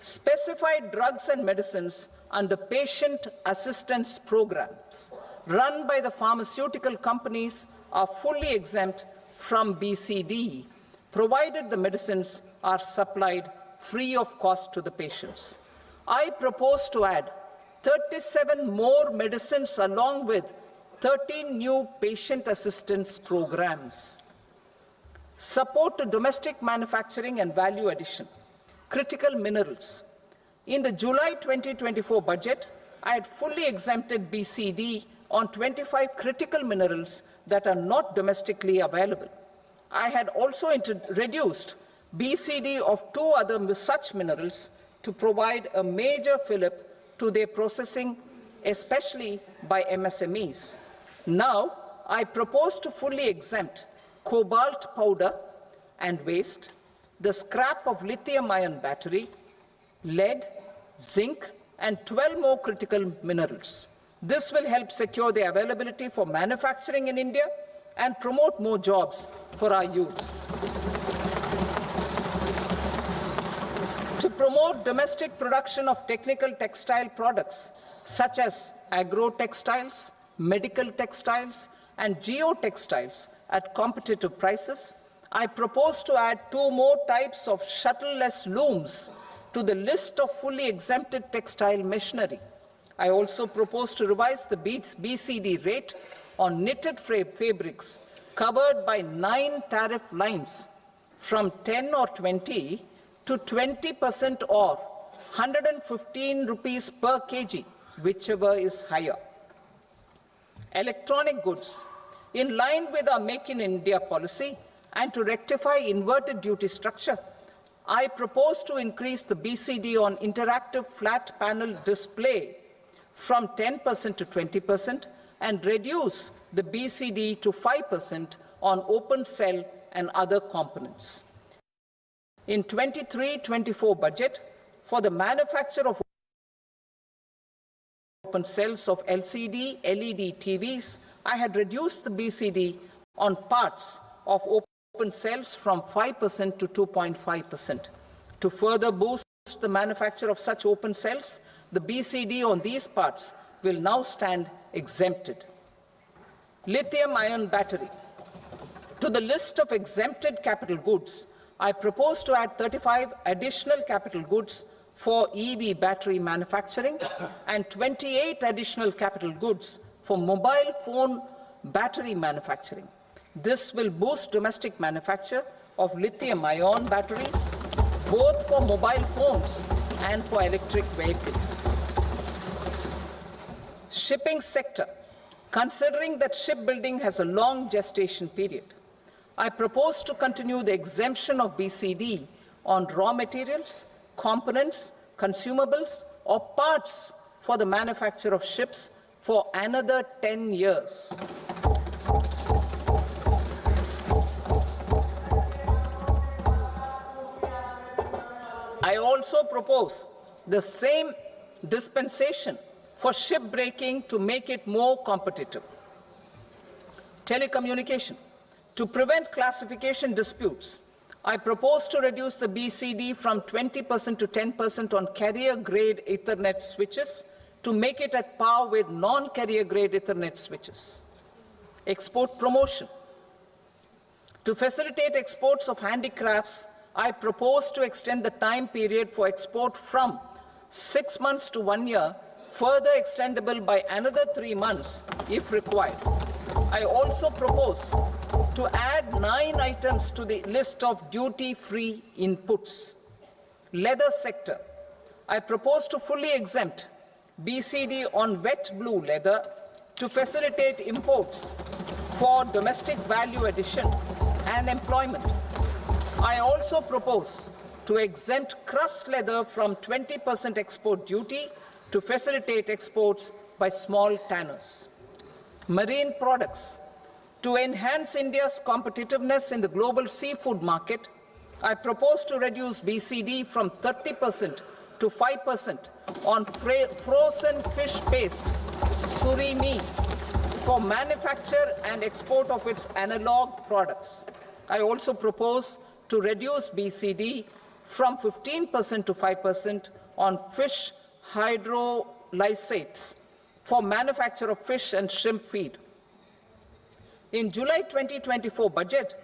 Speaker 1: Specified drugs and medicines under patient assistance programs run by the pharmaceutical companies are fully exempt from BCD, provided the medicines are supplied free of cost to the patients. I propose to add 37 more medicines along with 13 new patient assistance programs. Support to domestic manufacturing and value addition. Critical minerals. In the July 2024 budget, I had fully exempted BCD on 25 critical minerals that are not domestically available. I had also reduced BCD of 2 other such minerals to provide a major fillip to their processing, especially by MSMEs. Now, I propose to fully exempt cobalt powder and waste, the scrap of lithium-ion battery, lead, zinc, and 12 more critical minerals. This will help secure their availability for manufacturing in India and promote more jobs for our youth. To promote domestic production of technical textile products such as agro-textiles, medical textiles, and geotextiles at competitive prices, I propose to add 2 more types of shuttle-less looms to the list of fully exempted textile machinery. I also propose to revise the BCD rate on knitted fabrics covered by 9 tariff lines from 10 or 20 to 20% or 115 rupees per kg, whichever is higher. Electronic goods. In line with our Make in India policy and to rectify inverted duty structure, I propose to increase the BCD on interactive flat panel display from 10% to 20% and reduce the BCD to 5% on open cell and other components. In 23-24 budget, for the manufacture of open cells of LCD, LED TVs, I had reduced the BCD on parts of open cells from 5% to 2.5%. To further boost the manufacture of such open cells, the BCD on these parts will now stand exempted. Lithium-ion battery. To the list of exempted capital goods, I propose to add 35 additional capital goods for EV battery manufacturing and 28 additional capital goods for mobile phone battery manufacturing. This will boost domestic manufacture of lithium-ion batteries, both for mobile phones and for electric vehicles. Shipping sector. Considering that shipbuilding has a long gestation period, I propose to continue the exemption of BCD on raw materials, components, consumables, or parts for the manufacture of ships for another 10 years. I also propose the same dispensation for shipbreaking to make it more competitive. Telecommunication. To prevent classification disputes, I propose to reduce the BCD from 20% to 10% on carrier-grade Ethernet switches to make it at par with non-carrier-grade Ethernet switches. Export promotion. To facilitate exports of handicrafts, I propose to extend the time period for export from 6 months to 1 year, further extendable by another 3 months if required. I also propose to add 9 items to the list of duty-free inputs. Leather sector. I propose to fully exempt BCD on wet blue leather to facilitate imports for domestic value addition and employment. I also propose to exempt crust leather from 20% export duty to facilitate exports by small tanners. Marine products. To enhance India's competitiveness in the global seafood market, I propose to reduce BCD from 30% to 5% on frozen fish paste, surimi, for manufacture and export of its analog products. I also propose to reduce BCD from 15% to 5% on fish hydrolysates for manufacture of fish and shrimp feed. In July 2024 budget,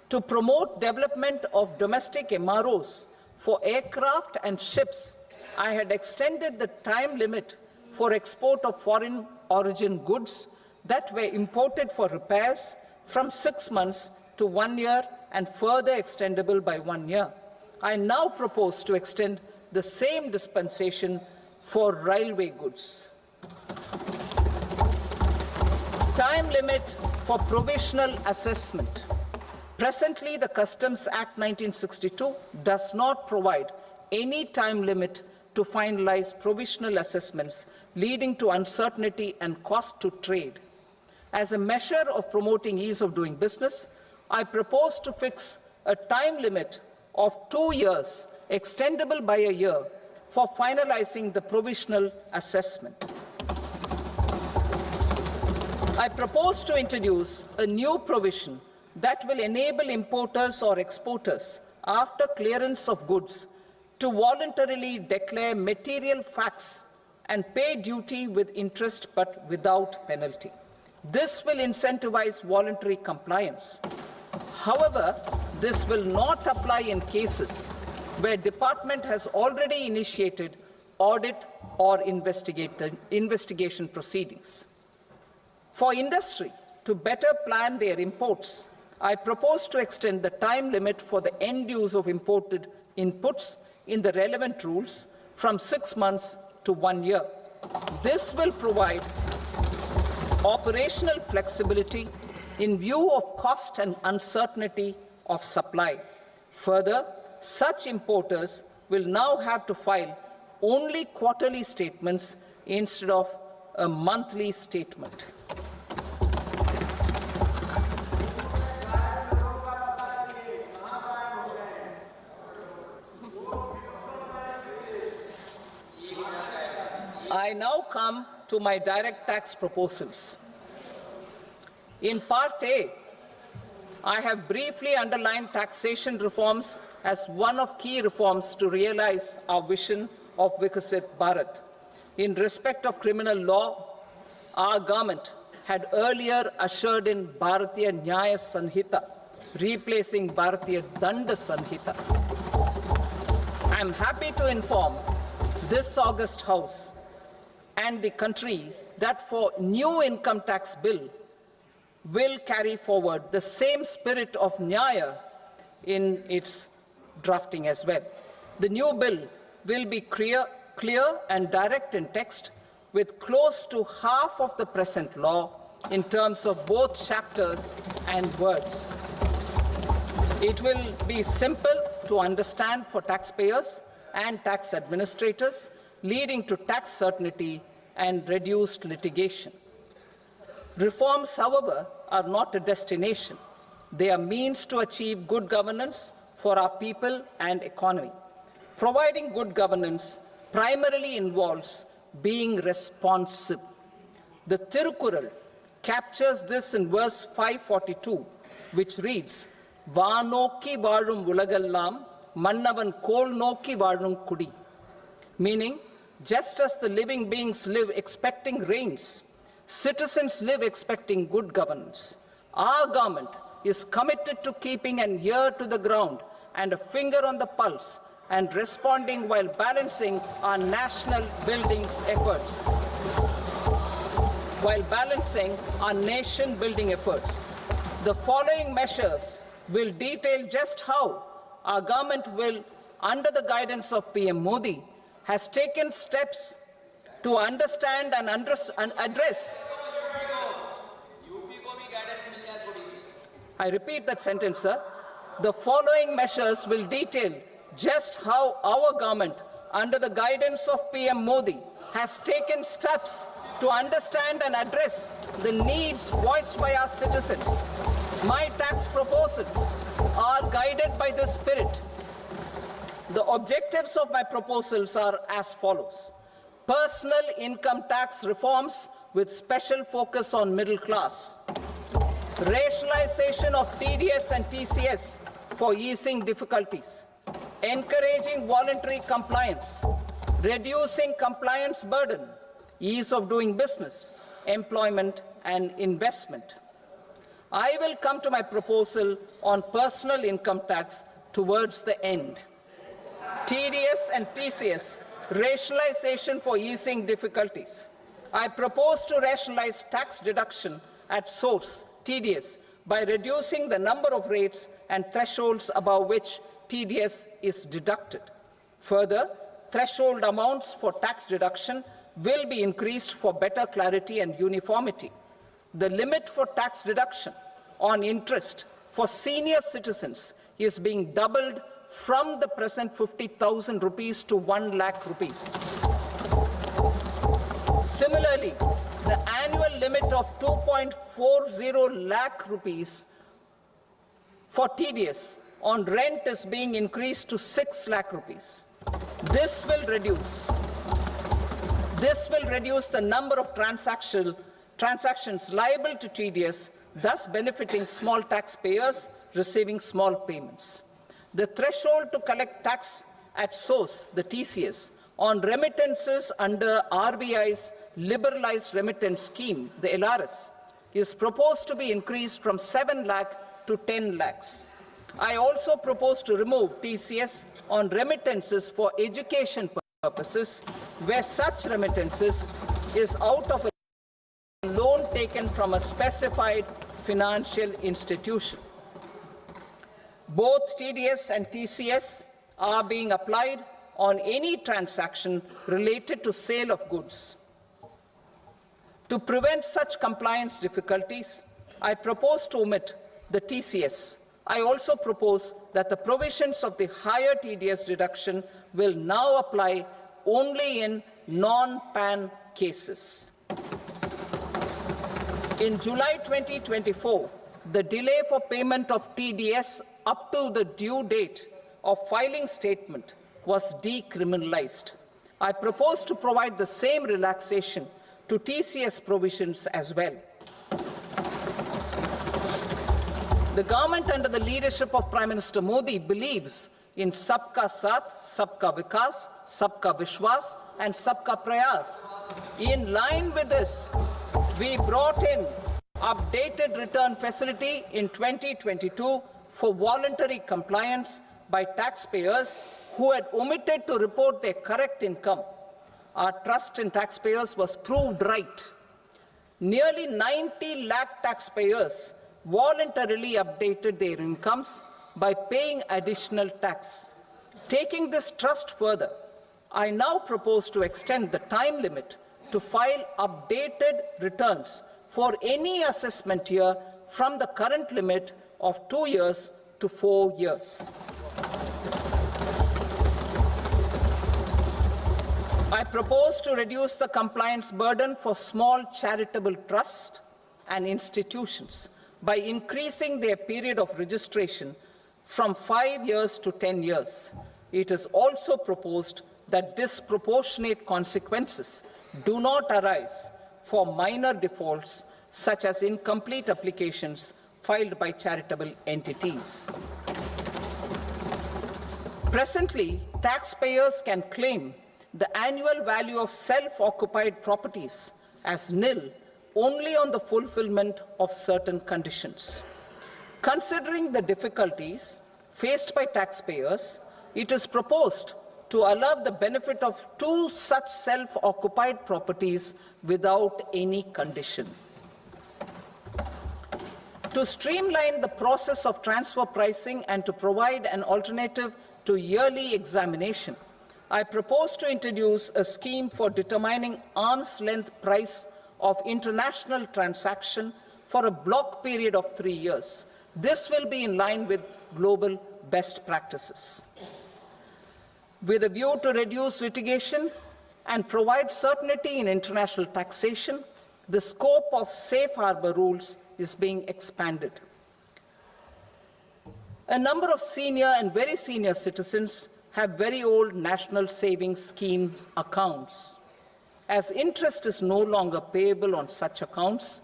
Speaker 1: to promote development of domestic MROs for aircraft and ships, I had extended the time limit for export of foreign origin goods that were imported for repairs from 6 months to 1 year and further extendable by 1 year. I now propose to extend the same dispensation for railway goods. Time limit for provisional assessment. Presently, the Customs Act 1962 does not provide any time limit to finalize provisional assessments, leading to uncertainty and cost to trade. As a measure of promoting ease of doing business, I propose to fix a time limit of 2 years, extendable by a year, for finalizing the provisional assessment. I propose to introduce a new provision that will enable importers or exporters, after clearance of goods, to voluntarily declare material facts and pay duty with interest but without penalty. This will incentivize voluntary compliance. However, this will not apply in cases where department has already initiated audit or investigation proceedings. For industry to better plan their imports, I propose to extend the time limit for the end use of imported inputs in the relevant rules from 6 months to 1 year. This will provide operational flexibility in view of cost and uncertainty of supply. Further, such importers will now have to file only quarterly statements instead of a monthly statement. I now come to my direct tax proposals. In Part A, I have briefly underlined taxation reforms as one of key reforms to realize our vision of Vikasit Bharat. In respect of criminal law, our government had earlier ushered in Bharatiya Nyaya Sanhita, replacing Bharatiya Danda Sanhita. I am happy to inform this august House and the country that for new income tax bill will carry forward the same spirit of Nyaya in its drafting as well. The new bill will be clear and direct in text, with close to half of the present law in terms of both chapters and words. It will be simple to understand for taxpayers and tax administrators, leading to tax certainty and reduced litigation. Reforms, however, are not a destination. They are means to achieve good governance for our people and economy. Providing good governance primarily involves being responsive. The Tirukural captures this in verse 542, which reads, "Vaanokki vaazhum ulagallam, mannavan kol nokki vaazhum kudi," meaning, just as the living beings live expecting rains, citizens live expecting good governance. Our government is committed to keeping an ear to the ground and a finger on the pulse and responding while balancing our national building efforts. The following measures will detail just how our government will, under the guidance of PM Modi, has taken steps to understand and address. I repeat that sentence, sir. The following measures will detail just how our government, under the guidance of PM Modi, has taken steps to understand and address the needs voiced by our citizens. My tax proposals are guided by this spirit. The objectives of my proposals are as follows. Personal income tax reforms with special focus on middle class. Rationalization of TDS and TCS for easing difficulties. Encouraging voluntary compliance. Reducing compliance burden. Ease of doing business, employment and investment. I will come to my proposal on personal income tax towards the end. TDS and TCS, rationalization for easing difficulties. I propose to rationalize tax deduction at source, TDS, by reducing the number of rates and thresholds above which TDS is deducted. Further, threshold amounts for tax deduction will be increased for better clarity and uniformity. The limit for tax deduction on interest for senior citizens is being doubled from the present 50,000 rupees to 1 lakh rupees. Similarly, the annual limit of 2.40 lakh rupees for TDS on rent is being increased to 6 lakh rupees. This will reduce the number of transactions liable to TDS, thus benefiting small taxpayers receiving small payments. The threshold to collect tax at source, the TCS, on remittances under RBI's liberalized remittance scheme, the LRS, is proposed to be increased from 7 lakh to 10 lakhs. I also propose to remove TCS on remittances for education purposes, where such remittances is out of a loan taken from a specified financial institution. Both TDS and TCS are being applied on any transaction related to sale of goods. To prevent such compliance difficulties, I propose to omit the TCS. I also propose that the provisions of the higher TDS deduction will now apply only in non-PAN cases. In July 2024, the delay for payment of TDS up to the due date of filing statement was decriminalized. I propose to provide the same relaxation to TCS provisions as well. The government under the leadership of Prime Minister Modi believes in Sabka Saath, Sabka Vikas, Sabka Vishwas and Sabka Prayas. In line with this, we brought in updated return facility in 2022 for voluntary compliance by taxpayers who had omitted to report their correct income. Our trust in taxpayers was proved right. Nearly 90 lakh taxpayers voluntarily updated their incomes by paying additional tax. Taking this trust further, I now propose to extend the time limit to file updated returns for any assessment year from the current limit of 2 years to 4 years. I propose to reduce the compliance burden for small charitable trusts and institutions by increasing their period of registration from 5 years to 10 years. It is also proposed that disproportionate consequences do not arise for minor defaults such as incomplete applications filed by charitable entities. Presently, taxpayers can claim the annual value of self-occupied properties as nil only on the fulfillment of certain conditions. Considering the difficulties faced by taxpayers, it is proposed to allow the benefit of 2 such self-occupied properties without any condition. To streamline the process of transfer pricing and to provide an alternative to yearly examination, I propose to introduce a scheme for determining arm's length price of international transaction for a block period of 3 years. This will be in line with global best practices. With a view to reduce litigation and provide certainty in international taxation, the scope of safe harbor rules is being expanded. A number of senior and very senior citizens have very old national savings schemes accounts. As interest is no longer payable on such accounts,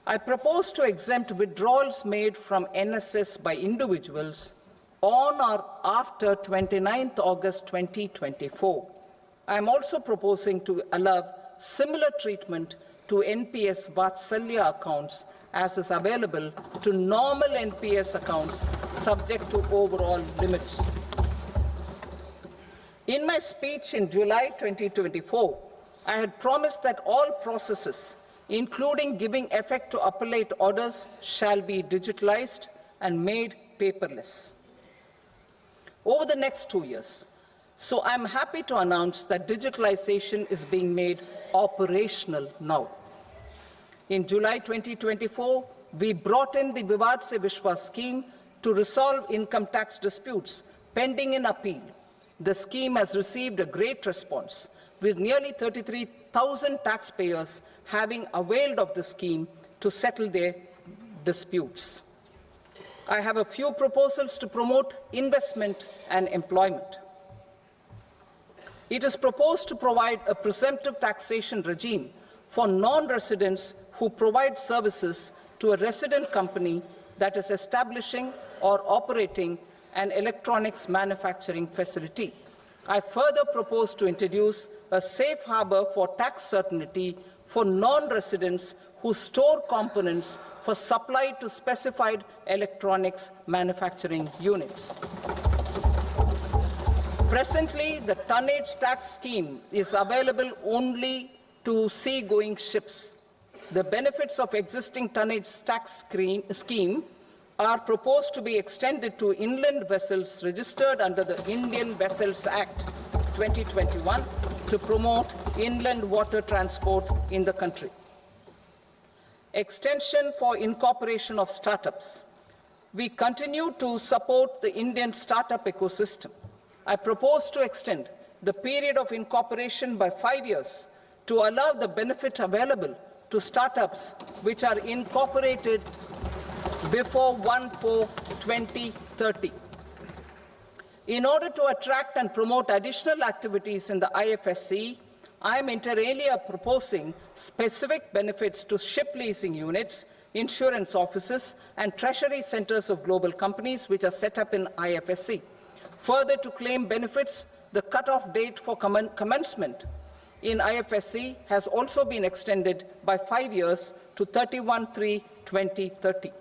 Speaker 1: I propose to exempt withdrawals made from NSS by individuals on or after 29th August 2024. I am also proposing to allow similar treatment to NPS Vatsalya accounts as is available to normal NPS accounts subject to overall limits. In my speech in July 2024, I had promised that all processes, including giving effect to appellate orders, shall be digitalized and made paperless over the next 2 years. So I'm happy to announce that digitalization is being made operational now. In July 2024, we brought in the Vivad Se Vishwas scheme to resolve income tax disputes pending in appeal. The scheme has received a great response, with nearly 33,000 taxpayers having availed of the scheme to settle their disputes. I have a few proposals to promote investment and employment. It is proposed to provide a presumptive taxation regime for non-residents who provide services to a resident company that is establishing or operating an electronics manufacturing facility. I further propose to introduce a safe harbor for tax certainty for non-residents who store components for supply to specified electronics manufacturing units. Presently, the tonnage tax scheme is available only to sea-going ships. The benefits of existing tonnage tax scheme are proposed to be extended to inland vessels registered under the Indian Vessels Act 2021 to promote inland water transport in the country. Extension for incorporation of startups. We continue to support the Indian startup ecosystem. I propose to extend the period of incorporation by 5 years to allow the benefit available to startups which are incorporated before 1/4/2030. In order to attract and promote additional activities in the IFSC, I am inter alia proposing specific benefits to ship leasing units, insurance offices, and treasury centers of global companies which are set up in IFSC. Further, to claim benefits, the cut-off date for commencement in IFSC has also been extended by 5 years to 31/3/2030.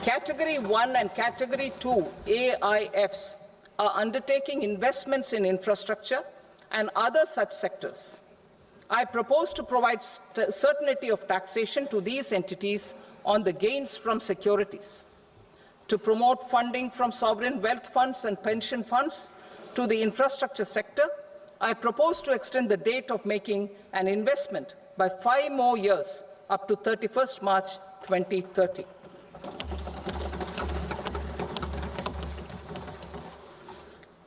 Speaker 1: Category 1 and Category 2 AIFs are undertaking investments in infrastructure and other such sectors. I propose to provide certainty of taxation to these entities on the gains from securities, to promote funding from sovereign wealth funds and pension funds to the infrastructure sector. I propose to extend the date of making an investment by 5 more years up to 31st March 2030.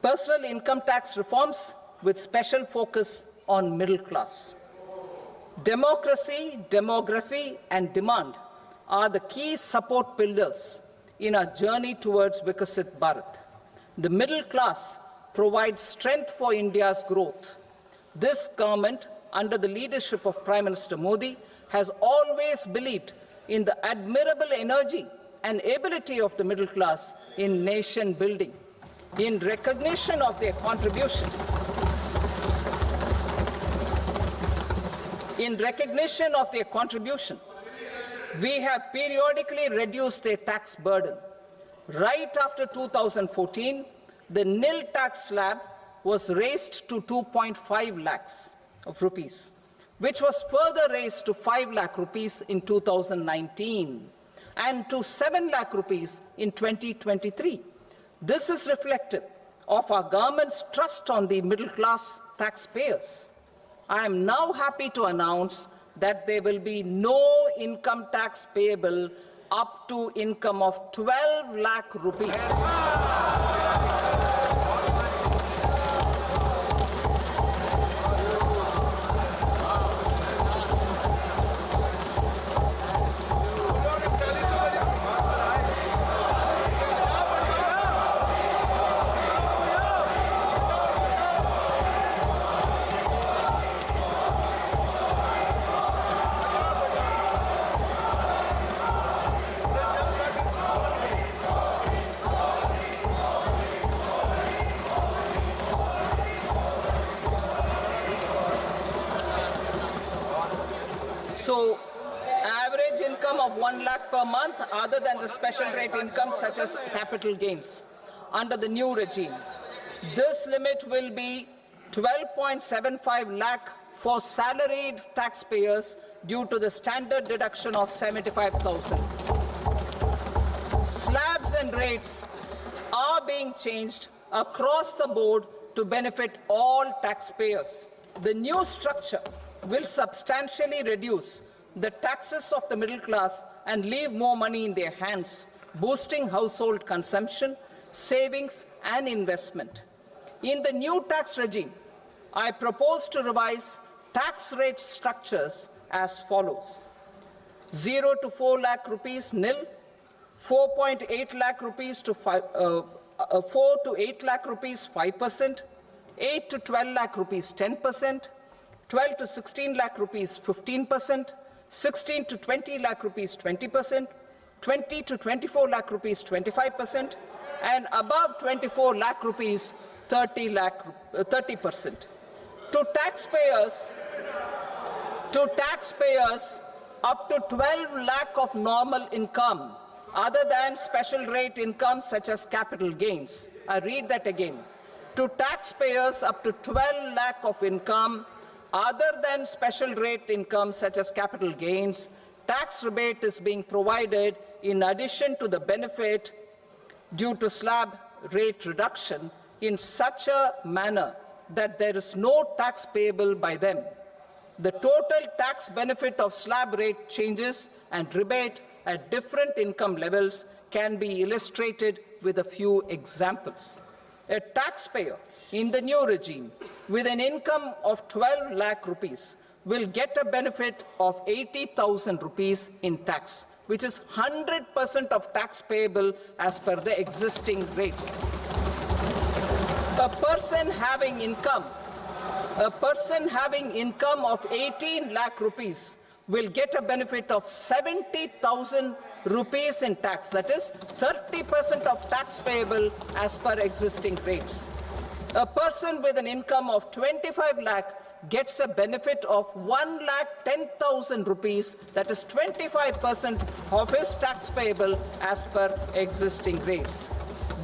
Speaker 1: Personal income tax reforms with special focus on middle class. Democracy, demography, and demand are the key support pillars in our journey towards Vikasit Bharat. The middle class provides strength for India's growth. This government, under the leadership of Prime Minister Modi, has always believed in the admirable energy and ability of the middle class in nation building. In recognition of their contribution, we have periodically reduced their tax burden. Right after 2014, the nil tax slab was raised to 2.5 lakhs of rupees, which was further raised to 5 lakh rupees in 2019 and to 7 lakh rupees in 2023. This is reflective of our government's trust on the middle-class taxpayers. I am now happy to announce that there will be no income tax payable up to income of 12 lakh rupees. So, average income of 1 lakh per month, other than the special rate income such as capital gains, under the new regime. This limit will be 12.75 lakh for salaried taxpayers due to the standard deduction of 75,000. Slabs and rates are being changed across the board to benefit all taxpayers. The new structure will substantially reduce the taxes of the middle class and leave more money in their hands, boosting household consumption, savings, and investment. In the new tax regime, I propose to revise tax rate structures as follows: 0 to 4 lakh rupees nil, 4.8 lakh rupees to 4 to 8 lakh rupees 5%, 8 to 12 lakh rupees 10%, 12 to 16 lakh rupees 15%, 16 to 20 lakh rupees 20%, 20 to 24 lakh rupees 25%, and above 24 lakh rupees 30%. To taxpayers up to 12 lakh of normal income, other than special rate income such as capital gains. I read that again. To taxpayers up to 12 lakh of income, other than special rate income such as capital gains, tax rebate is being provided in addition to the benefit due to slab rate reduction in such a manner that there is no tax payable by them. The total tax benefit of slab rate changes and rebate at different income levels can be illustrated with a few examples. A taxpayer in the new regime with an income of 12 lakh rupees will get a benefit of 80,000 rupees in tax, which is 100% of tax payable as per the existing rates. A person having income of 18 lakh rupees will get a benefit of 70,000 rupees in tax, that is 30% of tax payable as per existing rates. A person with an income of 25 lakh gets a benefit of 1,10,000 rupees, that is 25% of his tax payable as per existing rates.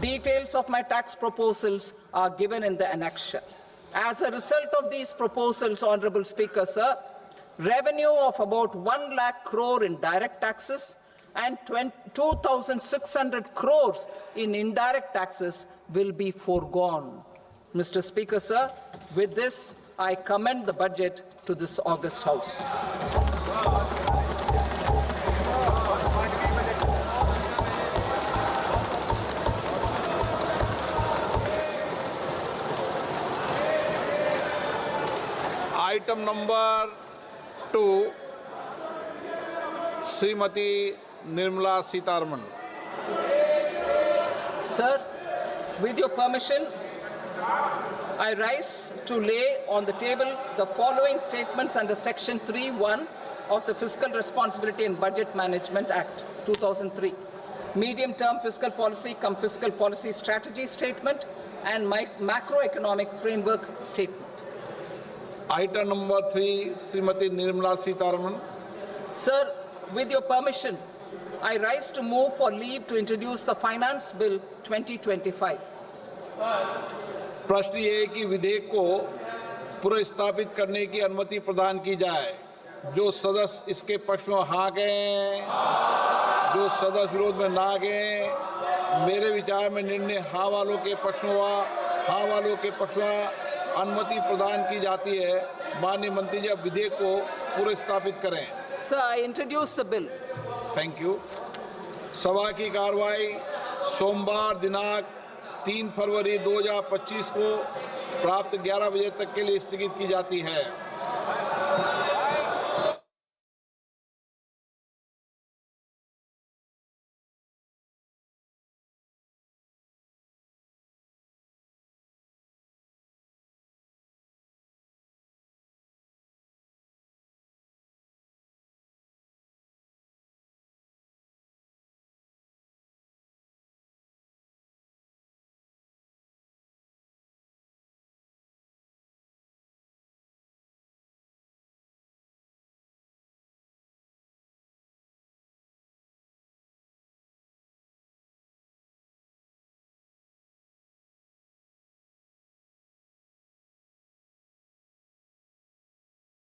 Speaker 1: Details of my tax proposals are given in the annexure. As a result of these proposals, Honorable Speaker, sir, revenue of about 1 lakh crore in direct taxes and 2,600 crores in indirect taxes will be foregone. Mr. Speaker, sir, with this, I commend the budget to this august House.
Speaker 2: Item number 2, Srimati Nirmalasitharaman.
Speaker 1: Sir, with your permission, I rise to lay on the table the following statements under Section 3(1) of the Fiscal Responsibility and Budget Management Act, 2003. Medium-term fiscal policy cum fiscal policy strategy statement and macroeconomic framework statement.
Speaker 2: Item number 3, Srimati Nirmalasitharaman.
Speaker 1: Sir, with your permission, I rise to move for leave to introduce the Finance Bill 2025.
Speaker 2: प्रश्न ये है कि विधेयक को पुनर्स्थापित करने की अनुमति प्रदान की जाए। जो सदस्य इसके पक्ष में हाँ गए, जो सदस्य विरोध में ना गए, मेरे विचार में निर्णय हाँ वालों के पक्ष में हुआ। हाँ वालों के पक्ष में अनुमति प्रदान की जाती है। माननीय मंत्री जी, अब विधेयक को पुनर्स्थापित करें।
Speaker 1: Sir, I introduce the bill.
Speaker 2: Thank you. सभा की कार्रवाई सोमवार दिनांक 3 फरवरी 2025 को प्राप्त 11 बजे तक के लिए स्थगित की जाती है।